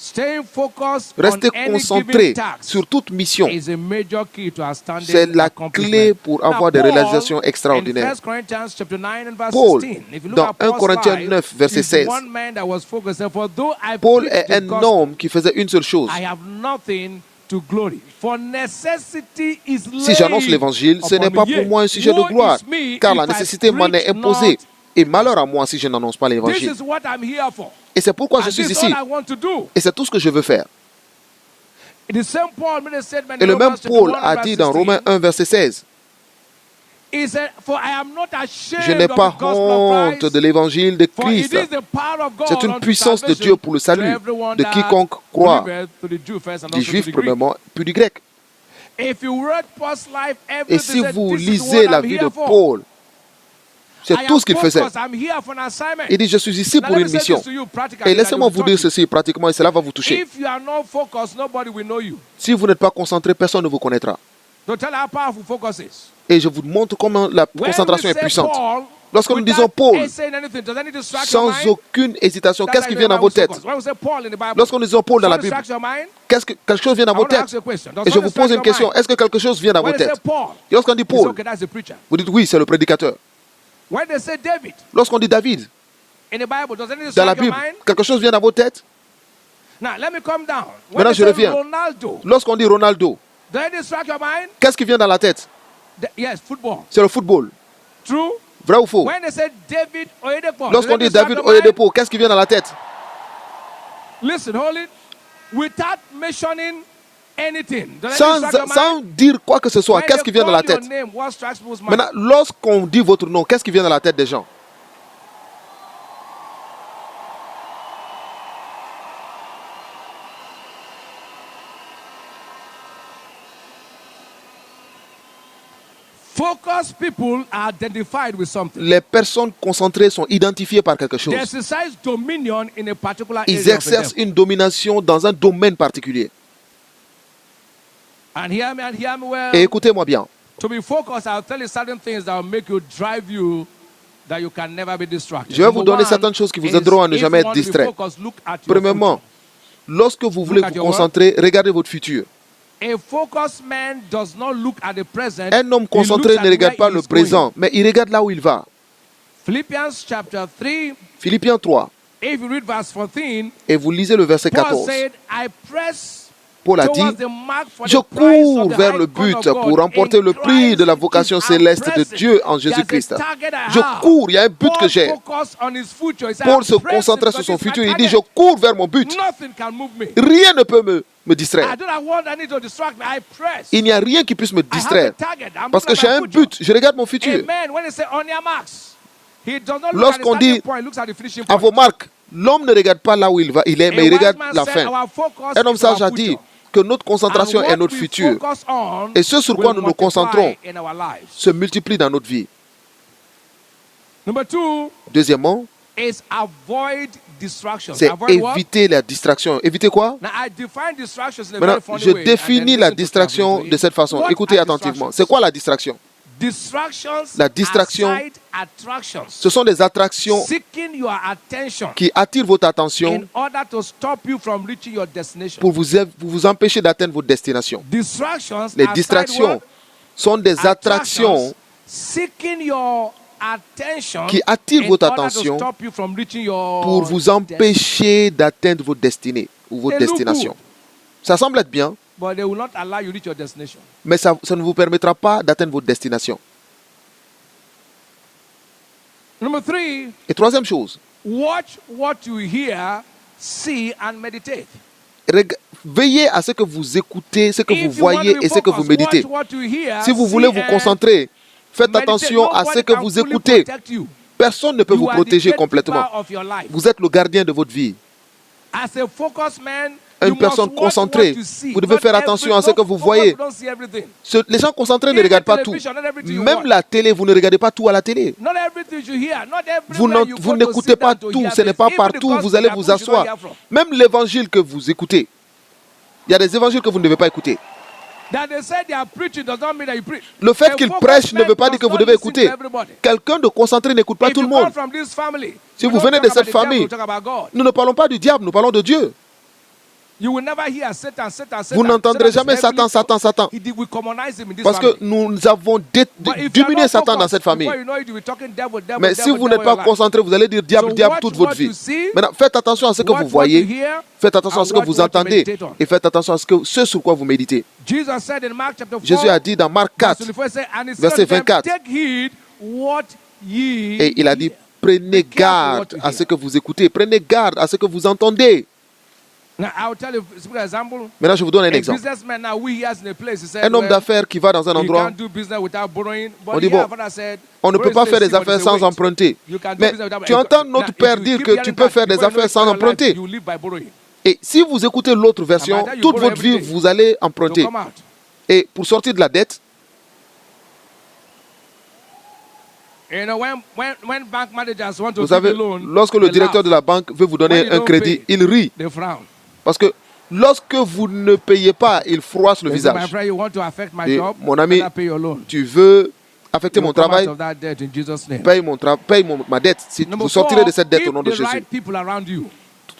Speaker 1: Staying focused
Speaker 2: Restez
Speaker 1: on any
Speaker 2: concentré
Speaker 1: given task
Speaker 2: sur toute mission.
Speaker 1: is a major key to outstanding
Speaker 2: C'est la
Speaker 1: accomplishment.
Speaker 2: clé pour avoir
Speaker 1: Now,
Speaker 2: des
Speaker 1: Paul,
Speaker 2: réalisations
Speaker 1: in
Speaker 2: extraordinaires.
Speaker 1: 1 Corinthians chapter 9 and verse
Speaker 2: Paul,
Speaker 1: 16, if you look
Speaker 2: dans
Speaker 1: at
Speaker 2: 1
Speaker 1: Paul's
Speaker 2: Corinthiens
Speaker 1: life,
Speaker 2: 9, verset
Speaker 1: he's
Speaker 2: 16,
Speaker 1: one man that was focused. For though I
Speaker 2: Paul
Speaker 1: preach
Speaker 2: est
Speaker 1: the
Speaker 2: un
Speaker 1: gospel,
Speaker 2: homme qui faisait une seule chose.
Speaker 1: I have nothing to glory. For necessity is
Speaker 2: Si j'annonce
Speaker 1: laid
Speaker 2: l'évangile, ce
Speaker 1: upon
Speaker 2: n'est pas
Speaker 1: me.
Speaker 2: pour moi un sujet de
Speaker 1: Woe
Speaker 2: gloire,
Speaker 1: is me
Speaker 2: car la
Speaker 1: if I
Speaker 2: nécessité m'en est
Speaker 1: preach
Speaker 2: imposée.
Speaker 1: not.
Speaker 2: Et malheur à moi si je n'annonce pas
Speaker 1: This
Speaker 2: l'évangile.
Speaker 1: is what I'm here for.
Speaker 2: Et c'est pourquoi je
Speaker 1: And
Speaker 2: suis
Speaker 1: this is
Speaker 2: ici.
Speaker 1: all I want to do.
Speaker 2: Et c'est tout ce que je veux faire.
Speaker 1: The same Paul made a statement
Speaker 2: Et
Speaker 1: in
Speaker 2: le même
Speaker 1: Romans chapter
Speaker 2: Paul
Speaker 1: 1
Speaker 2: a
Speaker 1: verse
Speaker 2: dit dans
Speaker 1: 16.
Speaker 2: Romains 1, verset 16,
Speaker 1: He said, for I am not ashamed
Speaker 2: je n'ai
Speaker 1: of
Speaker 2: pas
Speaker 1: the gospel of
Speaker 2: honte
Speaker 1: Christ,
Speaker 2: de l'évangile de
Speaker 1: for it
Speaker 2: Christ.
Speaker 1: is the power of God
Speaker 2: C'est une
Speaker 1: unto
Speaker 2: puissance de
Speaker 1: salvation
Speaker 2: Dieu pour le
Speaker 1: to
Speaker 2: salut
Speaker 1: everyone
Speaker 2: de
Speaker 1: that
Speaker 2: quiconque croit,
Speaker 1: believeth, to the Jew first and
Speaker 2: du
Speaker 1: also to
Speaker 2: juif
Speaker 1: the Greek.
Speaker 2: premièrement, puis du grec.
Speaker 1: If you read Paul's life,
Speaker 2: Et
Speaker 1: everything
Speaker 2: si
Speaker 1: said,
Speaker 2: vous
Speaker 1: this is
Speaker 2: lisez
Speaker 1: what
Speaker 2: la
Speaker 1: I'm
Speaker 2: vie
Speaker 1: here
Speaker 2: de
Speaker 1: for.
Speaker 2: Paul, c'est
Speaker 1: I
Speaker 2: tout
Speaker 1: am
Speaker 2: ce qu'il faisait.
Speaker 1: focused. I'm here for an assignment.
Speaker 2: Il dit, je suis ici
Speaker 1: Now,
Speaker 2: pour
Speaker 1: let
Speaker 2: une
Speaker 1: me say
Speaker 2: mission.
Speaker 1: this to you practically
Speaker 2: Et
Speaker 1: that
Speaker 2: laissez-moi
Speaker 1: will
Speaker 2: vous
Speaker 1: touch
Speaker 2: dire
Speaker 1: you.
Speaker 2: ceci pratiquement, et cela va vous toucher.
Speaker 1: If you are not focused, nobody will know you.
Speaker 2: Si vous n'êtes pas concentré, personne ne vous connaîtra.
Speaker 1: So tell how powerful focus is.
Speaker 2: Et je vous montre comment la
Speaker 1: When
Speaker 2: concentration
Speaker 1: we
Speaker 2: est
Speaker 1: say
Speaker 2: puissante.
Speaker 1: Paul,
Speaker 2: Lorsque nous
Speaker 1: without
Speaker 2: disons Paul,
Speaker 1: saying anything, does any distract your
Speaker 2: sans
Speaker 1: mind?
Speaker 2: aucune hésitation,
Speaker 1: That's
Speaker 2: qu'est-ce
Speaker 1: how
Speaker 2: qui
Speaker 1: you
Speaker 2: vient
Speaker 1: know
Speaker 2: dans vos
Speaker 1: how we
Speaker 2: têtes?
Speaker 1: focus. When we say Paul in the Bible,
Speaker 2: Lorsque nous disons Paul dans la
Speaker 1: does
Speaker 2: Bible,
Speaker 1: distract your mind?
Speaker 2: qu'est-ce que quelque chose vient dans
Speaker 1: I
Speaker 2: vos
Speaker 1: want to ask
Speaker 2: têtes?
Speaker 1: you a question. Does
Speaker 2: Et je
Speaker 1: something
Speaker 2: vous pose
Speaker 1: distract
Speaker 2: une
Speaker 1: your
Speaker 2: question.
Speaker 1: mind?
Speaker 2: Est-ce que quelque chose vient dans vos
Speaker 1: When they say
Speaker 2: têtes?
Speaker 1: Paul,
Speaker 2: Et lorsqu'on dit
Speaker 1: it's
Speaker 2: Paul,
Speaker 1: okay, that's the preacher.
Speaker 2: vous dites oui, c'est le prédicateur.
Speaker 1: When they say David,
Speaker 2: Lorsqu'on dit David,
Speaker 1: in the Bible, does any
Speaker 2: dans la
Speaker 1: distract your
Speaker 2: Bible,
Speaker 1: mind?
Speaker 2: quelque chose vient dans vos têtes?
Speaker 1: Now, let me come down. When
Speaker 2: Maintenant,
Speaker 1: they
Speaker 2: je
Speaker 1: say
Speaker 2: reviens.
Speaker 1: Ronaldo,
Speaker 2: Lorsqu'on dit Ronaldo,
Speaker 1: does it distract your mind?
Speaker 2: qu'est-ce qui vient dans la tête?
Speaker 1: Yes, football.
Speaker 2: C'est le football.
Speaker 1: True.
Speaker 2: Vrai ou faux?
Speaker 1: When they say David Oyedepo,
Speaker 2: Lorsqu'on
Speaker 1: does it
Speaker 2: dit
Speaker 1: distract
Speaker 2: David
Speaker 1: your mind?
Speaker 2: Oyedepo, qu'est-ce qui vient dans la tête?
Speaker 1: Listen, hold it. Without mentioning anything, does it
Speaker 2: Sans,
Speaker 1: distract your mind?
Speaker 2: sans dire quoi que ce soit,
Speaker 1: When
Speaker 2: qu'est-ce
Speaker 1: they
Speaker 2: qui vient dans la
Speaker 1: call your
Speaker 2: tête?
Speaker 1: name, what strikes people's mind?
Speaker 2: Maintenant, lorsqu'on dit votre nom, qu'est-ce qui vient dans la tête des gens?
Speaker 1: Focused people are identified with something.
Speaker 2: Les personnes concentrées sont identifiées par quelque
Speaker 1: They
Speaker 2: chose.
Speaker 1: exercise dominion in a particular
Speaker 2: Ils
Speaker 1: area of the
Speaker 2: exercent
Speaker 1: devil.
Speaker 2: une domination dans un domaine particulier.
Speaker 1: And hear me well.
Speaker 2: Et écoutez-moi bien.
Speaker 1: To be focused, I'll tell you certain things that will make you drive you that you can never be distracted.
Speaker 2: Je vais vous
Speaker 1: Number
Speaker 2: donner
Speaker 1: one
Speaker 2: certaines choses qui vous
Speaker 1: is
Speaker 2: aideront à ne
Speaker 1: if
Speaker 2: jamais
Speaker 1: you
Speaker 2: être
Speaker 1: want to be
Speaker 2: distrait.
Speaker 1: focused, look at your
Speaker 2: Premièrement, lorsque vous voulez
Speaker 1: at
Speaker 2: vous
Speaker 1: your
Speaker 2: concentrer, regardez votre futur.
Speaker 1: future. A focused man does not look at the present.
Speaker 2: Un homme
Speaker 1: he
Speaker 2: concentré
Speaker 1: looks
Speaker 2: ne
Speaker 1: at
Speaker 2: regarde
Speaker 1: where
Speaker 2: pas
Speaker 1: he
Speaker 2: le
Speaker 1: is going.
Speaker 2: présent, mais il regarde là où il va.
Speaker 1: Philippians chapter 3,
Speaker 2: Philippiens 3,
Speaker 1: If you read verse 14,
Speaker 2: Et vous lisez le verset
Speaker 1: Paul
Speaker 2: 14.
Speaker 1: said, I press
Speaker 2: Paul a dit,
Speaker 1: towards the mark for
Speaker 2: je
Speaker 1: the prize of
Speaker 2: cours
Speaker 1: the
Speaker 2: vers
Speaker 1: high
Speaker 2: le
Speaker 1: calling
Speaker 2: but
Speaker 1: of God
Speaker 2: pour remporter
Speaker 1: in
Speaker 2: le prix de la
Speaker 1: Christ
Speaker 2: vocation
Speaker 1: Jesus. I'm
Speaker 2: céleste de
Speaker 1: pressing.
Speaker 2: Dieu en
Speaker 1: There's
Speaker 2: Jésus-Christ.
Speaker 1: a target I
Speaker 2: Je
Speaker 1: have.
Speaker 2: cours, il y a un but que
Speaker 1: Paul
Speaker 2: j'ai.
Speaker 1: focused on his future. He said,
Speaker 2: Paul
Speaker 1: I'm
Speaker 2: se
Speaker 1: pressing
Speaker 2: concentrait sur
Speaker 1: because
Speaker 2: son
Speaker 1: it's my
Speaker 2: futur. Il dit,
Speaker 1: target.
Speaker 2: je cours vers mon but.
Speaker 1: Nothing can move me.
Speaker 2: Rien ne peut me
Speaker 1: I
Speaker 2: distraire.
Speaker 1: don't want anything to distract me. I press.
Speaker 2: Il n'y a rien qui puisse me
Speaker 1: I have a
Speaker 2: distraire.
Speaker 1: target. I'm
Speaker 2: Parce que
Speaker 1: looking
Speaker 2: j'ai
Speaker 1: at
Speaker 2: un
Speaker 1: my future.
Speaker 2: but. Je regarde mon futur.
Speaker 1: Amen. When he say on your marks, he does not look at the
Speaker 2: Lorsqu'on
Speaker 1: starting
Speaker 2: dit
Speaker 1: point, he looks at the finishing
Speaker 2: à
Speaker 1: point.
Speaker 2: vos marques, l'homme ne regarde pas là où il est, mais
Speaker 1: A
Speaker 2: il
Speaker 1: wise
Speaker 2: regarde
Speaker 1: man
Speaker 2: la
Speaker 1: said,
Speaker 2: fin.
Speaker 1: our focus
Speaker 2: Un homme
Speaker 1: is our
Speaker 2: sage a dit
Speaker 1: future.
Speaker 2: que notre concentration
Speaker 1: And
Speaker 2: est
Speaker 1: what
Speaker 2: notre
Speaker 1: we
Speaker 2: futur.
Speaker 1: focus on
Speaker 2: Et ce sur quoi
Speaker 1: will
Speaker 2: nous nous
Speaker 1: multiply
Speaker 2: concentrons
Speaker 1: in our lives.
Speaker 2: se multiplie dans notre vie.
Speaker 1: Number 2
Speaker 2: Deuxièmement,
Speaker 1: is avoid distractions.
Speaker 2: c'est
Speaker 1: Avoid what?
Speaker 2: éviter la distraction. Éviter quoi?
Speaker 1: Now I define distractions in a
Speaker 2: Maintenant,
Speaker 1: very funny
Speaker 2: je
Speaker 1: way, and
Speaker 2: définis
Speaker 1: then
Speaker 2: la
Speaker 1: listen to
Speaker 2: distraction
Speaker 1: carefully.
Speaker 2: de cette façon.
Speaker 1: What
Speaker 2: Écoutez
Speaker 1: are
Speaker 2: attentivement.
Speaker 1: distractions?
Speaker 2: C'est quoi la distraction?
Speaker 1: Distractions
Speaker 2: La distraction,
Speaker 1: are side attractions.
Speaker 2: Ce sont des attractions
Speaker 1: Seeking your attention
Speaker 2: qui attirent votre attention
Speaker 1: in order to stop you from reaching your destination.
Speaker 2: pour vous empêcher d'atteindre votre destination.
Speaker 1: Distractions
Speaker 2: Les
Speaker 1: are
Speaker 2: distractions
Speaker 1: side
Speaker 2: sont des
Speaker 1: what?
Speaker 2: attractions
Speaker 1: Seeking your attention
Speaker 2: qui attirent
Speaker 1: in
Speaker 2: votre
Speaker 1: order to
Speaker 2: attention
Speaker 1: stop you from reaching your
Speaker 2: pour vous
Speaker 1: destination.
Speaker 2: empêcher d'atteindre votre destinée ou votre
Speaker 1: They look
Speaker 2: destination.
Speaker 1: good.
Speaker 2: Ça semble être bien,
Speaker 1: But they will not allow you to reach your destination.
Speaker 2: mais ça ne vous permettra pas d'atteindre votre destination.
Speaker 1: Number 3,
Speaker 2: Et troisième chose,
Speaker 1: watch what you hear, see and meditate.
Speaker 2: veillez à ce que vous écoutez, ce que vous
Speaker 1: If you want
Speaker 2: voyez
Speaker 1: to be
Speaker 2: et ce que vous
Speaker 1: focused,
Speaker 2: méditez.
Speaker 1: watch what you hear,
Speaker 2: Si vous
Speaker 1: see
Speaker 2: voulez vous
Speaker 1: and
Speaker 2: concentrer, faites
Speaker 1: meditate.
Speaker 2: attention à ce
Speaker 1: Nobody
Speaker 2: que
Speaker 1: can
Speaker 2: vous
Speaker 1: fully
Speaker 2: écoutez.
Speaker 1: protect you.
Speaker 2: Personne ne peut
Speaker 1: You
Speaker 2: vous
Speaker 1: are the
Speaker 2: protéger
Speaker 1: gatekeeper
Speaker 2: complètement.
Speaker 1: of your life.
Speaker 2: Vous êtes le gardien de votre vie.
Speaker 1: As a focused man,
Speaker 2: Une
Speaker 1: you
Speaker 2: personne
Speaker 1: must watch
Speaker 2: concentrée,
Speaker 1: what you see.
Speaker 2: vous devez
Speaker 1: Not
Speaker 2: faire attention à ce que vous voyez.
Speaker 1: Don't see everything.
Speaker 2: Les gens concentrés ne
Speaker 1: Even
Speaker 2: regardent pas tout.
Speaker 1: television, not everything you
Speaker 2: Même
Speaker 1: watch.
Speaker 2: la télé, vous ne regardez pas tout à la télé.
Speaker 1: Not everything you hear, not
Speaker 2: Vous
Speaker 1: everywhere you
Speaker 2: vous
Speaker 1: go to
Speaker 2: n'écoutez
Speaker 1: sit
Speaker 2: pas
Speaker 1: down to
Speaker 2: tout,
Speaker 1: hear
Speaker 2: ce n'est
Speaker 1: this.
Speaker 2: pas
Speaker 1: Even the
Speaker 2: partout,
Speaker 1: gospel
Speaker 2: vous allez
Speaker 1: that
Speaker 2: vous
Speaker 1: you should not
Speaker 2: asseoir.
Speaker 1: hear from.
Speaker 2: Même l'évangile que vous écoutez, il y a des évangiles que vous ne devez pas écouter.
Speaker 1: That they say they are preaching does not mean that you preach.
Speaker 2: Le fait
Speaker 1: A
Speaker 2: qu'il
Speaker 1: focused
Speaker 2: prêche ne
Speaker 1: man
Speaker 2: veut pas dire que
Speaker 1: does
Speaker 2: vous
Speaker 1: not
Speaker 2: devez
Speaker 1: listen to
Speaker 2: écouter.
Speaker 1: everybody.
Speaker 2: Quelqu'un de concentré n'écoute pas
Speaker 1: If
Speaker 2: tout le
Speaker 1: you come
Speaker 2: monde.
Speaker 1: from this family,
Speaker 2: Si
Speaker 1: we
Speaker 2: vous
Speaker 1: don't
Speaker 2: venez
Speaker 1: talk
Speaker 2: de
Speaker 1: about
Speaker 2: cette
Speaker 1: the devil,
Speaker 2: famille,
Speaker 1: we talk about God.
Speaker 2: nous ne parlons pas du diable, nous parlons de Dieu.
Speaker 1: You will never hear Satan, Satan, Satan.
Speaker 2: Vous n'entendrez
Speaker 1: Satan is
Speaker 2: jamais Satan,
Speaker 1: heavily
Speaker 2: Satan, Satan.
Speaker 1: We commonize him in this
Speaker 2: Parce que
Speaker 1: family.
Speaker 2: nous avons
Speaker 1: But if you are
Speaker 2: diminué
Speaker 1: not
Speaker 2: Satan dans
Speaker 1: focused,
Speaker 2: cette famille.
Speaker 1: before you know it, you'll be talking devil, devil,
Speaker 2: Mais
Speaker 1: devil,
Speaker 2: si vous
Speaker 1: devil
Speaker 2: n'êtes pas
Speaker 1: in your life.
Speaker 2: concentré, vous allez dire diable,
Speaker 1: So
Speaker 2: diable
Speaker 1: watch
Speaker 2: toute
Speaker 1: what
Speaker 2: votre vie.
Speaker 1: you see,
Speaker 2: Maintenant, faites attention à ce que
Speaker 1: watch
Speaker 2: vous
Speaker 1: what you
Speaker 2: voyez.
Speaker 1: hear,
Speaker 2: Faites attention à ce que
Speaker 1: and
Speaker 2: vous
Speaker 1: watch what you
Speaker 2: entendez.
Speaker 1: meditate on.
Speaker 2: Et faites attention à ce sur quoi vous méditez.
Speaker 1: Jesus said in Mark chapter 4,
Speaker 2: Jésus a dit dans Marc 4,
Speaker 1: verse 24, and he said
Speaker 2: verset
Speaker 1: to them,
Speaker 2: 24.
Speaker 1: Take heed what ye
Speaker 2: et il a dit,
Speaker 1: hear.
Speaker 2: prenez
Speaker 1: Be careful
Speaker 2: garde
Speaker 1: what you
Speaker 2: à
Speaker 1: hear.
Speaker 2: ce que vous écoutez. Prenez garde à ce que vous entendez.
Speaker 1: Now, I'll tell you a simple example.
Speaker 2: Maintenant, je vous donne un
Speaker 1: A
Speaker 2: exemple.
Speaker 1: businessman now, we here in a place, he said,
Speaker 2: Un homme
Speaker 1: well,
Speaker 2: d'affaires qui va dans un
Speaker 1: you
Speaker 2: endroit,
Speaker 1: can't do business without borrowing. But
Speaker 2: on dit,
Speaker 1: here,
Speaker 2: bon,
Speaker 1: Father said,
Speaker 2: on ne peut pas faire des
Speaker 1: see what
Speaker 2: affaires
Speaker 1: is
Speaker 2: sans
Speaker 1: the weight.
Speaker 2: emprunter.
Speaker 1: You can do
Speaker 2: Mais
Speaker 1: business without-
Speaker 2: tu entends notre
Speaker 1: Now,
Speaker 2: Père
Speaker 1: if you
Speaker 2: dire
Speaker 1: keep
Speaker 2: que
Speaker 1: hearing
Speaker 2: tu peux
Speaker 1: that,
Speaker 2: faire des
Speaker 1: before you know
Speaker 2: affaires
Speaker 1: it,
Speaker 2: sans
Speaker 1: your life,
Speaker 2: emprunter.
Speaker 1: you live by borrowing.
Speaker 2: Et si vous écoutez l'autre version,
Speaker 1: And by that you
Speaker 2: toute
Speaker 1: borrow
Speaker 2: votre vie,
Speaker 1: every day.
Speaker 2: vous allez
Speaker 1: To
Speaker 2: emprunter.
Speaker 1: come out.
Speaker 2: Et pour sortir de la dette,
Speaker 1: You know, when bank managers want to
Speaker 2: vous
Speaker 1: give
Speaker 2: savez,
Speaker 1: you loan,
Speaker 2: lorsque le
Speaker 1: they
Speaker 2: directeur
Speaker 1: laugh,
Speaker 2: de la banque veut vous
Speaker 1: When
Speaker 2: donner
Speaker 1: you
Speaker 2: un
Speaker 1: don't
Speaker 2: crédit,
Speaker 1: pay,
Speaker 2: il rit.
Speaker 1: they frown.
Speaker 2: Parce que lorsque vous ne payez pas, il froisse le
Speaker 1: They say, my
Speaker 2: visage.
Speaker 1: friend, you want to affect my
Speaker 2: Et
Speaker 1: job,
Speaker 2: mon ami,
Speaker 1: better pay your loan.
Speaker 2: Tu veux affecter
Speaker 1: You
Speaker 2: mon
Speaker 1: come out
Speaker 2: travail,
Speaker 1: of that debt in Jesus' name.
Speaker 2: paye ma dette. Si
Speaker 1: Number
Speaker 2: vous sortirez de cette dette
Speaker 1: keep
Speaker 2: au nom de
Speaker 1: the
Speaker 2: Jésus.
Speaker 1: right people around you.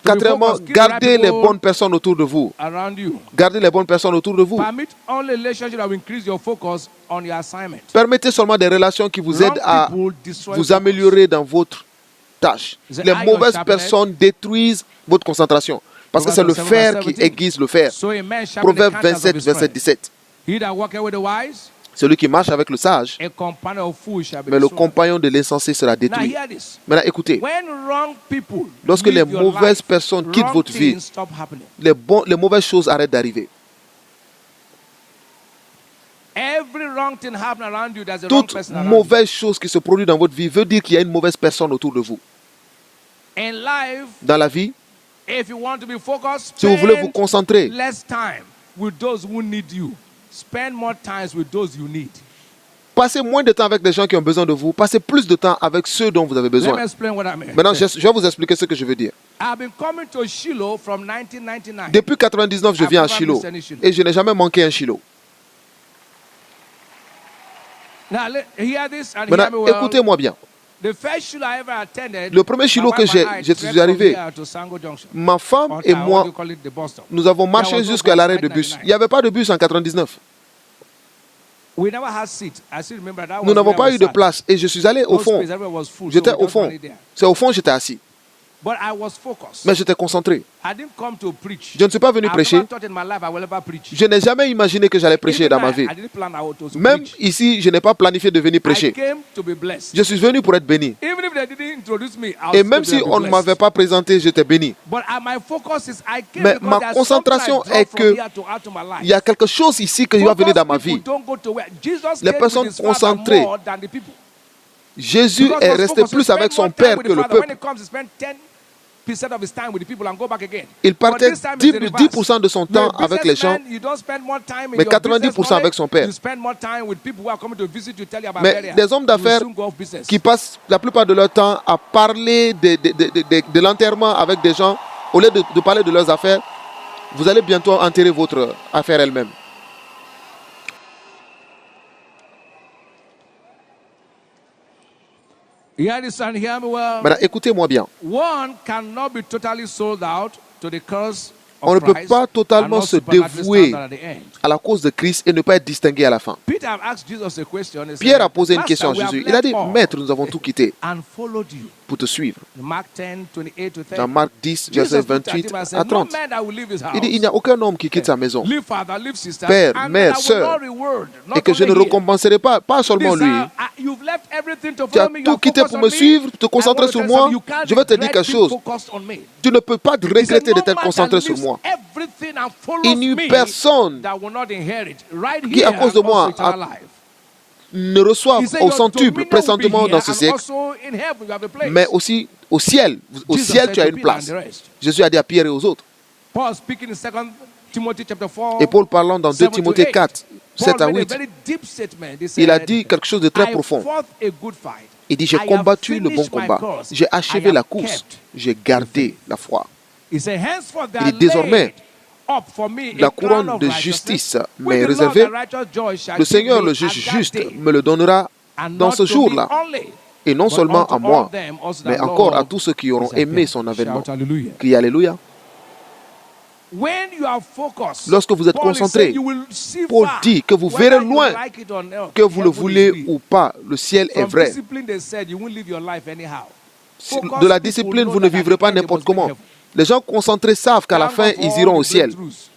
Speaker 2: Quatrièmement,
Speaker 1: focus, keep the
Speaker 2: gardez
Speaker 1: right
Speaker 2: les
Speaker 1: people
Speaker 2: bonnes personnes autour de vous.
Speaker 1: around you.
Speaker 2: Gardez les bonnes personnes autour de vous.
Speaker 1: Permit only relationship that will increase your focus on your assignment.
Speaker 2: Permettez seulement des relations qui vous
Speaker 1: Wrong
Speaker 2: aident à
Speaker 1: people destroy
Speaker 2: vous
Speaker 1: focus.
Speaker 2: améliorer dans votre tâche.
Speaker 1: The
Speaker 2: Les
Speaker 1: iron
Speaker 2: mauvaises
Speaker 1: sharpened.
Speaker 2: personnes détruisent votre concentration. Parce que c'est le
Speaker 1: Proverbs
Speaker 2: fer
Speaker 1: 7,
Speaker 2: qui
Speaker 1: 17.
Speaker 2: aiguise le fer.
Speaker 1: So a man sharpened the
Speaker 2: Proverbe
Speaker 1: countenance of
Speaker 2: 27,
Speaker 1: his
Speaker 2: verset
Speaker 1: friend.
Speaker 2: 17.
Speaker 1: He that walketh with the wise,
Speaker 2: Celui qui marche avec le sage,
Speaker 1: a companion of fools shall be
Speaker 2: mais le
Speaker 1: destroyed.
Speaker 2: compagnon de l'insensé sera
Speaker 1: Now
Speaker 2: détruit.
Speaker 1: hear this.
Speaker 2: Maintenant, écoutez,
Speaker 1: When wrong people
Speaker 2: lorsque
Speaker 1: live
Speaker 2: les
Speaker 1: your
Speaker 2: mauvaises
Speaker 1: life,
Speaker 2: personnes quittent
Speaker 1: wrong
Speaker 2: votre vie,
Speaker 1: things stop happening.
Speaker 2: les mauvaises choses arrêtent d'arriver.
Speaker 1: Every wrong thing happening around you, there's a wrong
Speaker 2: Toute
Speaker 1: person around
Speaker 2: mauvaise chose qui se produit dans votre vie veut dire qu'il y a une mauvaise personne autour de vous.
Speaker 1: you. In life,
Speaker 2: Dans la vie,
Speaker 1: if you want to be focused,
Speaker 2: si vous voulez vous
Speaker 1: spend
Speaker 2: concentrer,
Speaker 1: less time with those who need you. Spend more time with those you need.
Speaker 2: passez moins de temps avec les gens qui ont besoin de vous. Passez plus de temps avec ceux dont vous avez
Speaker 1: Let me
Speaker 2: besoin.
Speaker 1: explain what I mean.
Speaker 2: Maintenant, je vais vous expliquer ce que je veux dire.
Speaker 1: I've been coming to Shiloh from 1999.
Speaker 2: Depuis 1999, je viens à Shiloh. Et je n'ai jamais manqué un Shiloh.
Speaker 1: Now, hear this and hear me
Speaker 2: Maintenant,
Speaker 1: well.
Speaker 2: écoutez-moi bien.
Speaker 1: The first Shiloh I ever attended,
Speaker 2: Le premier Shiloh
Speaker 1: my
Speaker 2: que
Speaker 1: wife and I
Speaker 2: je
Speaker 1: trekked
Speaker 2: suis arrivé,
Speaker 1: from here to Sango Junction.
Speaker 2: ma femme
Speaker 1: Or
Speaker 2: et
Speaker 1: what
Speaker 2: moi,
Speaker 1: you call it, the bus stop.
Speaker 2: nous avons marché
Speaker 1: There was no
Speaker 2: jusqu'à
Speaker 1: bus,
Speaker 2: l'arrêt de bus.
Speaker 1: 1999.
Speaker 2: Il n'y avait pas de bus en 99.
Speaker 1: We never had seats. I still remember that.
Speaker 2: Nous n'avons pas eu de place. Et je suis allé au fond. J'étais au fond. C'est au fond, j'étais assis.
Speaker 1: But I was focused.
Speaker 2: Mais j'étais concentré.
Speaker 1: I didn't come to preach.
Speaker 2: Je ne suis pas venu
Speaker 1: I've
Speaker 2: prêcher.
Speaker 1: never thought in my life I will ever preach.
Speaker 2: Je n'ai jamais imaginé que j'allais prêcher
Speaker 1: Even
Speaker 2: dans ma vie.
Speaker 1: I didn't plan out to
Speaker 2: Même
Speaker 1: preach.
Speaker 2: ici, je n'ai pas planifié de venir
Speaker 1: I
Speaker 2: prêcher.
Speaker 1: came to be blessed.
Speaker 2: Je suis venu pour être béni.
Speaker 1: Even if they didn't introduce me, I
Speaker 2: Et
Speaker 1: was
Speaker 2: même
Speaker 1: still
Speaker 2: si
Speaker 1: be
Speaker 2: on ne
Speaker 1: blessed.
Speaker 2: m'avait pas présenté, j'étais béni.
Speaker 1: But my focus is I came
Speaker 2: Mais
Speaker 1: because
Speaker 2: ma
Speaker 1: there's
Speaker 2: concentration
Speaker 1: something I
Speaker 2: est
Speaker 1: draw
Speaker 2: que
Speaker 1: from here to out to my life.
Speaker 2: il y a quelque chose ici qui doit venir dans ma vie.
Speaker 1: Focused people don't go to where Jesus
Speaker 2: Les
Speaker 1: came
Speaker 2: personnes
Speaker 1: with his Father
Speaker 2: concentrées.
Speaker 1: more than the people.
Speaker 2: Jésus
Speaker 1: Because
Speaker 2: est
Speaker 1: those
Speaker 2: resté
Speaker 1: focus, he
Speaker 2: plus
Speaker 1: spend
Speaker 2: avec son
Speaker 1: more time
Speaker 2: Père
Speaker 1: with
Speaker 2: que
Speaker 1: the
Speaker 2: le
Speaker 1: Father. When
Speaker 2: peuple.
Speaker 1: he comes, he spend 10% of his time with the people and go back again.
Speaker 2: Il
Speaker 1: But
Speaker 2: partait
Speaker 1: this time is the reverse.
Speaker 2: 10% de son temps
Speaker 1: You're a
Speaker 2: avec les gens,
Speaker 1: businessman, you don't spend more time in
Speaker 2: mais
Speaker 1: your
Speaker 2: 90%
Speaker 1: business
Speaker 2: avec son Père.
Speaker 1: You spend more time with people who are coming to visit you, tell you about
Speaker 2: Mais
Speaker 1: area.
Speaker 2: des hommes
Speaker 1: You
Speaker 2: d'affaires
Speaker 1: will soon go off business.
Speaker 2: qui passent la plupart de leur temps à parler de l'enterrement avec des gens, au lieu de parler de leurs affaires, vous allez bientôt enterrer votre affaire elle-même.
Speaker 1: Hear this and hear me well.
Speaker 2: Maintenant, écoutez-moi bien.
Speaker 1: One cannot be totally sold out to the cause
Speaker 2: On
Speaker 1: of
Speaker 2: ne peut
Speaker 1: Christ
Speaker 2: pas
Speaker 1: and
Speaker 2: totalement
Speaker 1: not
Speaker 2: se
Speaker 1: supernaturally
Speaker 2: dévouer
Speaker 1: stand out at the end.
Speaker 2: à la cause de Christ et ne pas être distingué à la fin.
Speaker 1: Peter asked Jesus a question. He
Speaker 2: Pierre
Speaker 1: said,
Speaker 2: a posé une
Speaker 1: "Master,
Speaker 2: question à
Speaker 1: we have
Speaker 2: Jésus. Il a dit,
Speaker 1: left all
Speaker 2: Maître, nous avons tout quitté
Speaker 1: and followed you."
Speaker 2: pour te suivre.
Speaker 1: Mark 10, 28 to 30.
Speaker 2: Dans Marc 10,
Speaker 1: Jesus
Speaker 2: versets
Speaker 1: looked at
Speaker 2: 28
Speaker 1: him and
Speaker 2: à
Speaker 1: said, "No
Speaker 2: 30.
Speaker 1: man that will leave his house,
Speaker 2: Il dit, il n'y a aucun homme qui quitte sa maison
Speaker 1: leave father, leave sister,
Speaker 2: Père,
Speaker 1: and
Speaker 2: mère,
Speaker 1: I will
Speaker 2: sœur,
Speaker 1: not reward, not
Speaker 2: et que je ne
Speaker 1: only here.
Speaker 2: récompenserai pas seulement
Speaker 1: This,
Speaker 2: lui.
Speaker 1: you've left everything to
Speaker 2: Tu as
Speaker 1: follow me, you
Speaker 2: tout
Speaker 1: are
Speaker 2: quitté
Speaker 1: focused
Speaker 2: pour
Speaker 1: on
Speaker 2: me
Speaker 1: me.
Speaker 2: suivre, te
Speaker 1: I
Speaker 2: concentrer
Speaker 1: want to
Speaker 2: sur
Speaker 1: tell
Speaker 2: moi.
Speaker 1: you, you can't
Speaker 2: Je vais te dire
Speaker 1: regret
Speaker 2: quelque
Speaker 1: being
Speaker 2: chose.
Speaker 1: focused on me.
Speaker 2: Tu ne peux pas te
Speaker 1: He said,
Speaker 2: regretter
Speaker 1: "No
Speaker 2: de t'être
Speaker 1: man
Speaker 2: concentré
Speaker 1: that
Speaker 2: sur
Speaker 1: leaves
Speaker 2: moi.
Speaker 1: everything and follows
Speaker 2: Il n'y
Speaker 1: me
Speaker 2: eut personne
Speaker 1: that will not inherit right
Speaker 2: qui, à
Speaker 1: here
Speaker 2: cause de
Speaker 1: and
Speaker 2: moi,
Speaker 1: also eternal life."
Speaker 2: ne reçoivent
Speaker 1: He said,
Speaker 2: au
Speaker 1: "Your
Speaker 2: centuple
Speaker 1: dominion will be
Speaker 2: présentement
Speaker 1: here
Speaker 2: dans ce
Speaker 1: and
Speaker 2: siècle,
Speaker 1: also in heaven you have a place."
Speaker 2: mais aussi au ciel. Au
Speaker 1: Jesus
Speaker 2: ciel,
Speaker 1: said
Speaker 2: tu as
Speaker 1: to
Speaker 2: une
Speaker 1: Peter and
Speaker 2: place.
Speaker 1: the rest.
Speaker 2: Jésus a dit à Pierre et aux autres.
Speaker 1: Paul speaking in 2 Timothy chapter 4.
Speaker 2: Et Paul parlant dans 2
Speaker 1: 7 to
Speaker 2: Timothée
Speaker 1: 8.
Speaker 2: 4, 7
Speaker 1: Paul
Speaker 2: à
Speaker 1: made a
Speaker 2: 8,
Speaker 1: very deep statement. He
Speaker 2: il a
Speaker 1: said,
Speaker 2: dit quelque chose de très
Speaker 1: "I
Speaker 2: profond.
Speaker 1: fought a good fight.
Speaker 2: Il dit, j'ai
Speaker 1: I have
Speaker 2: combattu le bon
Speaker 1: finished my
Speaker 2: combat.
Speaker 1: course.
Speaker 2: J'ai
Speaker 1: I
Speaker 2: achevé
Speaker 1: have
Speaker 2: la course.
Speaker 1: kept
Speaker 2: J'ai gardé la foi.
Speaker 1: He said, henceforth there
Speaker 2: Il dit, désormais,
Speaker 1: laid up for me
Speaker 2: la
Speaker 1: a crown
Speaker 2: couronne
Speaker 1: of
Speaker 2: de
Speaker 1: righteousness,
Speaker 2: justice
Speaker 1: which
Speaker 2: m'est
Speaker 1: the Lord,
Speaker 2: réservée.
Speaker 1: the righteous judge, shall
Speaker 2: Le
Speaker 1: give
Speaker 2: Seigneur,
Speaker 1: me
Speaker 2: le
Speaker 1: at
Speaker 2: juge
Speaker 1: that
Speaker 2: juste,
Speaker 1: day,
Speaker 2: me le donnera
Speaker 1: and
Speaker 2: dans
Speaker 1: not
Speaker 2: ce
Speaker 1: to me
Speaker 2: jour-là.
Speaker 1: only,
Speaker 2: Et non
Speaker 1: but
Speaker 2: seulement
Speaker 1: unto
Speaker 2: à moi,
Speaker 1: all them also that
Speaker 2: mais encore à
Speaker 1: love
Speaker 2: tous ceux qui auront
Speaker 1: his
Speaker 2: aimé
Speaker 1: appeal.
Speaker 2: son avènement.
Speaker 1: Shout hallelujah.
Speaker 2: Criez Alléluia.
Speaker 1: When you are focused,
Speaker 2: Lorsque vous êtes
Speaker 1: Paul is
Speaker 2: concentré,
Speaker 1: saying you will see
Speaker 2: Paul
Speaker 1: far,
Speaker 2: dit que vous
Speaker 1: whether
Speaker 2: verrez
Speaker 1: you
Speaker 2: loin,
Speaker 1: like it or not.
Speaker 2: que vous le
Speaker 1: Heaven is
Speaker 2: voulez
Speaker 1: real.
Speaker 2: ou pas, le ciel est
Speaker 1: From
Speaker 2: vrai.
Speaker 1: discipline, they said you won't live your life anyhow.
Speaker 2: De la discipline, vous ne vivrez pas n'importe comment. Les gens concentrés savent qu'à la fin, ils iront au ciel.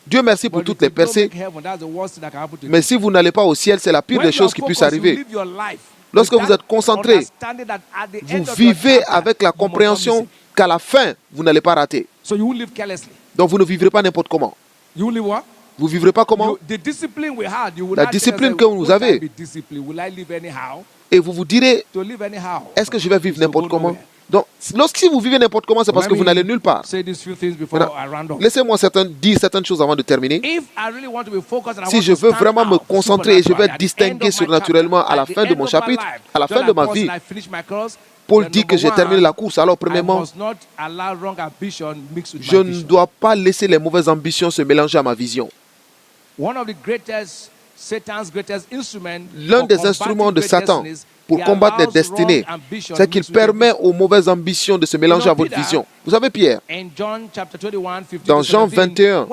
Speaker 2: Dieu merci pour toutes les percées. Mais si vous n'allez pas au ciel, c'est la pire des choses qui puissent arriver. Lorsque vous êtes concentré, vous vivez avec la compréhension qu'à la fin, vous n'allez pas rater. Donc vous ne vivrez pas n'importe comment. Vous ne vivrez pas comment? La discipline que vous avez. Et vous vous direz, est-ce que je vais vivre n'importe comment? Donc, lorsque vous vivez n'importe comment, c'est parce que vous n'allez nulle part. Laissez-moi dire certaines choses avant de terminer. Si je veux vraiment me concentrer et je vais être distingué surnaturellement à la fin de mon chapitre, à la fin de ma vie, Paul dit que j'ai terminé la course. Alors, premièrement, je ne dois pas laisser les mauvaises ambitions se mélanger à ma vision. L'un des instruments de Satan pour combattre les destinées, c'est qu'il permet aux mauvaises ambitions de se mélanger à votre vision. Vous savez, Pierre, dans Jean 21,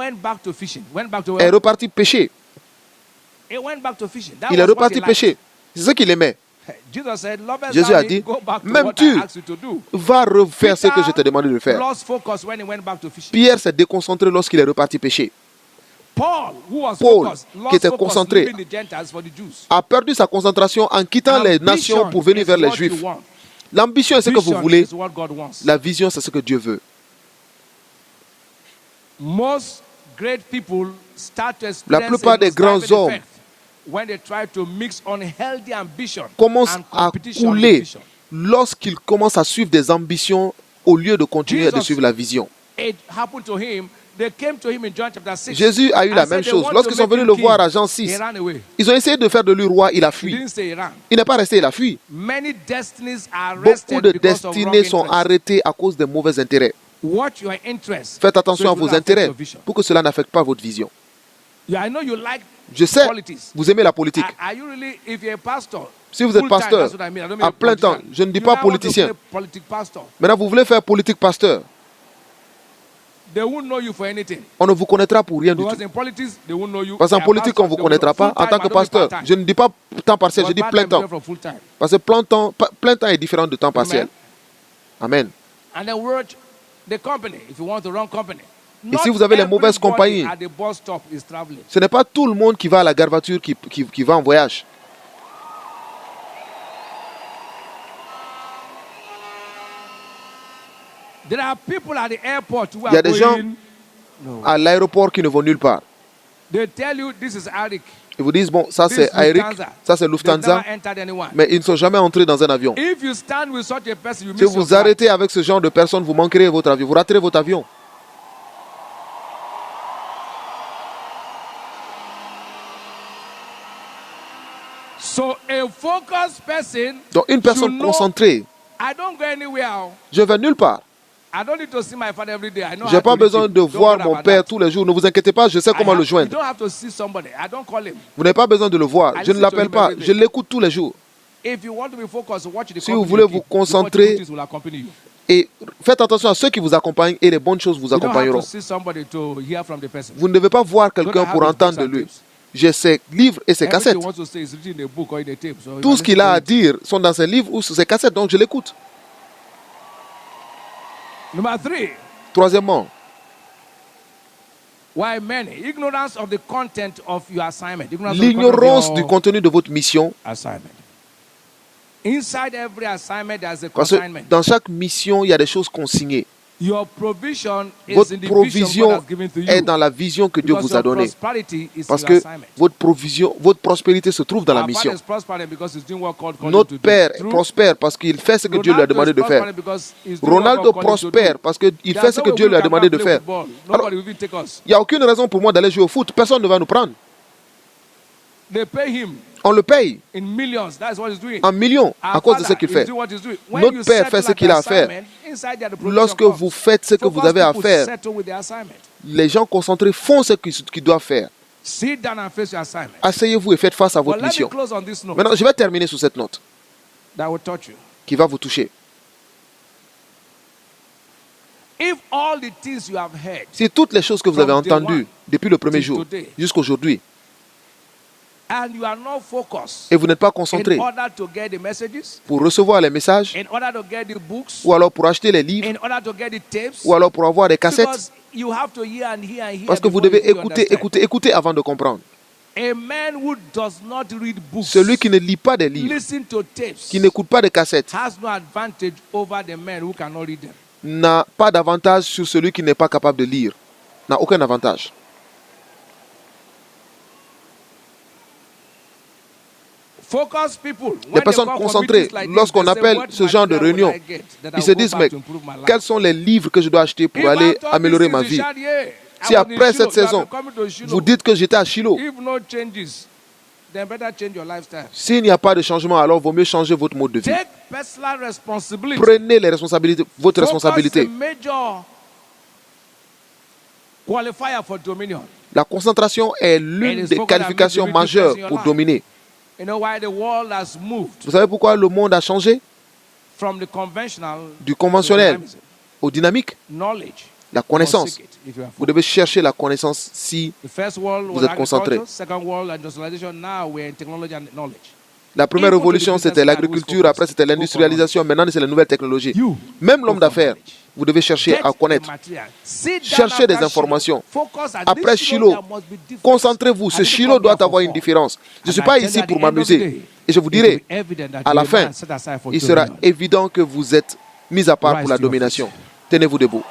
Speaker 2: est reparti pêcher. Il est reparti pêcher. C'est ce qu'il aimait. Jésus a dit, même tu vas refaire ce que je t'ai demandé de faire. Pierre s'est déconcentré lorsqu'il est reparti pêcher. Paul, qui était concentré, a perdu sa concentration en quittant les nations pour venir vers les Juifs. L'ambition est ce que vous voulez. La vision, c'est ce que Dieu veut. La plupart des grands hommes commencent à couler lorsqu'ils commencent à suivre des ambitions au lieu de continuer de suivre la vision. Jésus a eu la même chose. Lorsqu'ils sont venus le voir à Jean 6, ils ont essayé de faire de lui roi, il a fui. Il n'est pas resté, il a fui. Beaucoup de destinées sont arrêtées à cause des mauvais intérêts. Faites attention à vos intérêts pour que cela n'affecte pas votre vision. Je sais, vous aimez la politique. Si vous êtes pasteur à plein temps, je ne dis pas politicien. Maintenant, vous voulez faire politique pasteur. On ne vous connaîtra pour rien du tout. Parce qu'en politique, on ne vous connaîtra pas en tant que pasteur. Je ne dis pas temps partiel, je dis plein temps. Parce que plein temps est différent de temps partiel. Amen.
Speaker 1: the company, if you want the wrong company.
Speaker 2: Et si vous avez les mauvaises compagnies,
Speaker 1: At the bus stop is traveling.
Speaker 2: ce n'est pas tout le monde qui va à la gare voiture qui va en voyage.
Speaker 1: There are people at the airport who
Speaker 2: Il y a
Speaker 1: are
Speaker 2: des gens
Speaker 1: going,
Speaker 2: à l'aéroport qui ne vont nulle part.
Speaker 1: they tell you this is Arik.
Speaker 2: Ils vous disent, bon, ça c'est Arik, ça c'est Lufthansa,
Speaker 1: They've never entered anyone.
Speaker 2: mais ils ne sont jamais entrés dans un avion.
Speaker 1: If you stand with such a person, you
Speaker 2: Si
Speaker 1: miss your
Speaker 2: vous
Speaker 1: flight.
Speaker 2: arrêtez avec ce genre de personnes, vous manquerez votre avion, vous raterez votre avion.
Speaker 1: So a focused person,
Speaker 2: Donc une personne
Speaker 1: should know,
Speaker 2: concentrée,
Speaker 1: I don't go anywhere.
Speaker 2: je vais nulle part.
Speaker 1: I don't need to see my father every day. I know
Speaker 2: Je n'ai
Speaker 1: how
Speaker 2: pas
Speaker 1: to reach
Speaker 2: besoin
Speaker 1: him.
Speaker 2: de
Speaker 1: Don't
Speaker 2: voir
Speaker 1: worry
Speaker 2: mon
Speaker 1: about
Speaker 2: père
Speaker 1: that.
Speaker 2: tous les jours. Ne vous inquiétez pas, je sais comment le
Speaker 1: You
Speaker 2: joindre.
Speaker 1: don't have to see somebody. I don't call him.
Speaker 2: Vous n'avez pas besoin de le voir.
Speaker 1: I
Speaker 2: Je ne
Speaker 1: listen to
Speaker 2: l'appelle
Speaker 1: him
Speaker 2: pas.
Speaker 1: every day.
Speaker 2: Je l'écoute tous les jours.
Speaker 1: If you want to be focused, watch the
Speaker 2: Si vous
Speaker 1: company
Speaker 2: voulez
Speaker 1: you
Speaker 2: vous
Speaker 1: keep. The
Speaker 2: concentrer,
Speaker 1: opportunities will accompany you.
Speaker 2: Et faites attention à ceux qui vous accompagnent et les bonnes choses vous
Speaker 1: You don't have
Speaker 2: accompagneront.
Speaker 1: to see somebody to hear from the person.
Speaker 2: Vous ne devez pas voir quelqu'un pour entendre de lui. J'ai ses livres et ses
Speaker 1: Everything
Speaker 2: cassettes.
Speaker 1: he wants to say is written in a book or in a tape. So you
Speaker 2: Tout
Speaker 1: can
Speaker 2: ce qu'il a à
Speaker 1: listen to it.
Speaker 2: dire sont dans ses livres ou sur ses cassettes, donc je l'écoute.
Speaker 1: Number 3.
Speaker 2: Troisièmement,
Speaker 1: Why many? Ignorance of the content of your assignment. Ignorance of the content of
Speaker 2: l'ignorance
Speaker 1: your
Speaker 2: du contenu de votre mission.
Speaker 1: assignment. Inside every assignment, there's a
Speaker 2: Parce que
Speaker 1: consignment.
Speaker 2: dans chaque mission, il y a des choses consignées.
Speaker 1: Your provision is
Speaker 2: Votre
Speaker 1: in the vision
Speaker 2: provision
Speaker 1: God has given to you.
Speaker 2: est dans la vision que Dieu
Speaker 1: Because
Speaker 2: vous a
Speaker 1: your
Speaker 2: donnée.
Speaker 1: prosperity is
Speaker 2: Parce
Speaker 1: in your
Speaker 2: que
Speaker 1: assignment.
Speaker 2: votre prospérité se trouve dans la
Speaker 1: Our
Speaker 2: mission.
Speaker 1: father is prospering because he's doing what God called him
Speaker 2: Notre
Speaker 1: to
Speaker 2: Père
Speaker 1: do. True.
Speaker 2: prospère parce qu'il fait ce que Dieu lui a
Speaker 1: Ronaldo
Speaker 2: demandé
Speaker 1: is
Speaker 2: de faire.
Speaker 1: prospering because he's doing what
Speaker 2: Ronaldo
Speaker 1: God called him to do.
Speaker 2: prospère parce qu'il fait
Speaker 1: There's
Speaker 2: ce
Speaker 1: no
Speaker 2: que
Speaker 1: way
Speaker 2: Dieu
Speaker 1: we
Speaker 2: lui a
Speaker 1: can
Speaker 2: demandé de
Speaker 1: play
Speaker 2: faire.
Speaker 1: football.
Speaker 2: Alors,
Speaker 1: Nobody will even take us.
Speaker 2: il n'y a aucune raison pour moi d'aller jouer au foot. Personne ne va nous prendre.
Speaker 1: They pay him
Speaker 2: On le paye
Speaker 1: in millions. That's what he's doing.
Speaker 2: en millions
Speaker 1: Our
Speaker 2: à cause de ce
Speaker 1: Father
Speaker 2: qu'il
Speaker 1: is
Speaker 2: fait.
Speaker 1: doing what he's doing. When
Speaker 2: Notre
Speaker 1: you
Speaker 2: Père
Speaker 1: settle
Speaker 2: fait ce
Speaker 1: at
Speaker 2: qu'il a à faire.
Speaker 1: assignment, inside there the provision
Speaker 2: Lorsque
Speaker 1: comes.
Speaker 2: vous faites ce que vous
Speaker 1: Focused
Speaker 2: avez à
Speaker 1: people
Speaker 2: faire,
Speaker 1: settle with their assignment.
Speaker 2: les gens concentrés font ce qu'ils doivent faire.
Speaker 1: Sit down and face your assignment.
Speaker 2: Asseyez-vous et faites face à
Speaker 1: But
Speaker 2: votre
Speaker 1: let me
Speaker 2: mission.
Speaker 1: close on this note
Speaker 2: Maintenant, je vais terminer sur cette note
Speaker 1: that will touch you.
Speaker 2: qui va vous toucher.
Speaker 1: If all the things you have heard
Speaker 2: Si toutes les choses que vous avez
Speaker 1: From day
Speaker 2: entendues
Speaker 1: one
Speaker 2: depuis le premier
Speaker 1: till
Speaker 2: jour
Speaker 1: today.
Speaker 2: jusqu'à aujourd'hui
Speaker 1: and you are not focused
Speaker 2: et vous n'êtes pas
Speaker 1: in
Speaker 2: concentré
Speaker 1: order to get the messages,
Speaker 2: pour recevoir les messages
Speaker 1: in order to get the books,
Speaker 2: ou alors pour acheter les livres
Speaker 1: in order to get the tapes,
Speaker 2: ou alors pour avoir des cassettes,
Speaker 1: because you have to hear and hear and hear
Speaker 2: parce que vous
Speaker 1: before
Speaker 2: devez
Speaker 1: you fully
Speaker 2: écouter,
Speaker 1: understand.
Speaker 2: écouter, écouter avant de comprendre.
Speaker 1: A man who does not read books,
Speaker 2: Celui qui ne lit pas des livres,
Speaker 1: listen to tapes,
Speaker 2: qui n'écoute pas des cassettes,
Speaker 1: has no advantage over the man who cannot read them.
Speaker 2: n'a pas d'avantage sur celui qui n'est pas capable de lire. N'a aucun avantage.
Speaker 1: Focus people.
Speaker 2: Les
Speaker 1: When
Speaker 2: personnes
Speaker 1: they come for
Speaker 2: concentrées,
Speaker 1: meetings like this,
Speaker 2: lorsqu'on
Speaker 1: they say,
Speaker 2: appelle
Speaker 1: "What
Speaker 2: ce genre de
Speaker 1: material will
Speaker 2: réunion,
Speaker 1: I get that I
Speaker 2: ils se
Speaker 1: will go
Speaker 2: disent,
Speaker 1: back
Speaker 2: mais
Speaker 1: to improve my life?"
Speaker 2: quels sont les livres que je dois acheter pour
Speaker 1: If
Speaker 2: aller
Speaker 1: after
Speaker 2: améliorer
Speaker 1: this
Speaker 2: ma
Speaker 1: is
Speaker 2: vie?
Speaker 1: Richard, yeah,
Speaker 2: Si
Speaker 1: I was
Speaker 2: après
Speaker 1: in
Speaker 2: cette
Speaker 1: Shiloh, you
Speaker 2: saison,
Speaker 1: are coming to Shiloh.
Speaker 2: vous dites que j'étais à Shiloh,
Speaker 1: If no changes, then better change your lifestyle.
Speaker 2: s'il n'y a pas de changement, alors vaut mieux changer votre mode de vie.
Speaker 1: Take personal responsibility.
Speaker 2: Prenez les responsabilités, votre responsabilité.
Speaker 1: Focus is a major qualifier for dominion.
Speaker 2: La concentration est l'une des qualifications majeures pour dominer.
Speaker 1: You know why the world has moved
Speaker 2: Vous savez pourquoi le monde a changé
Speaker 1: from the conventional
Speaker 2: du conventionnel
Speaker 1: to dynamism?
Speaker 2: au dynamique?
Speaker 1: Knowledge.
Speaker 2: La connaissance.
Speaker 1: Seek it if you are
Speaker 2: Vous devez chercher la connaissance si
Speaker 1: The first world
Speaker 2: vous
Speaker 1: was
Speaker 2: êtes concentré.
Speaker 1: agriculture, second world industrialization. Now we're in technology and knowledge.
Speaker 2: la première
Speaker 1: Even to the
Speaker 2: révolution
Speaker 1: business
Speaker 2: c'était
Speaker 1: man
Speaker 2: l'agriculture,
Speaker 1: who's
Speaker 2: après c'était
Speaker 1: focused.
Speaker 2: l'industrialisation, maintenant c'est les nouvelles technologies.
Speaker 1: You
Speaker 2: Même
Speaker 1: go
Speaker 2: l'homme
Speaker 1: for
Speaker 2: d'affaires,
Speaker 1: knowledge.
Speaker 2: vous devez chercher
Speaker 1: Get
Speaker 2: à
Speaker 1: the
Speaker 2: connaître.
Speaker 1: material. Sit down
Speaker 2: Cherchez des
Speaker 1: after
Speaker 2: informations.
Speaker 1: Shiloh. Focus at
Speaker 2: Après
Speaker 1: this Shiloh,
Speaker 2: Shiloh,
Speaker 1: there must be difference.
Speaker 2: concentrez-vous.
Speaker 1: I
Speaker 2: Ce
Speaker 1: didn't
Speaker 2: Shiloh
Speaker 1: come
Speaker 2: doit
Speaker 1: here for
Speaker 2: avoir une
Speaker 1: fun.
Speaker 2: différence. Je ne suis
Speaker 1: And
Speaker 2: pas
Speaker 1: I tell
Speaker 2: ici
Speaker 1: you, at
Speaker 2: pour
Speaker 1: the end of the
Speaker 2: m'amuser.
Speaker 1: day,
Speaker 2: Et je vous
Speaker 1: it will
Speaker 2: dirai,
Speaker 1: be evident that
Speaker 2: à
Speaker 1: you
Speaker 2: la
Speaker 1: are a
Speaker 2: fin,
Speaker 1: man set aside for
Speaker 2: il sera
Speaker 1: dominion.
Speaker 2: évident que vous êtes mis à part pour
Speaker 1: Rise
Speaker 2: la
Speaker 1: to your feet.
Speaker 2: domination. Tenez-vous debout.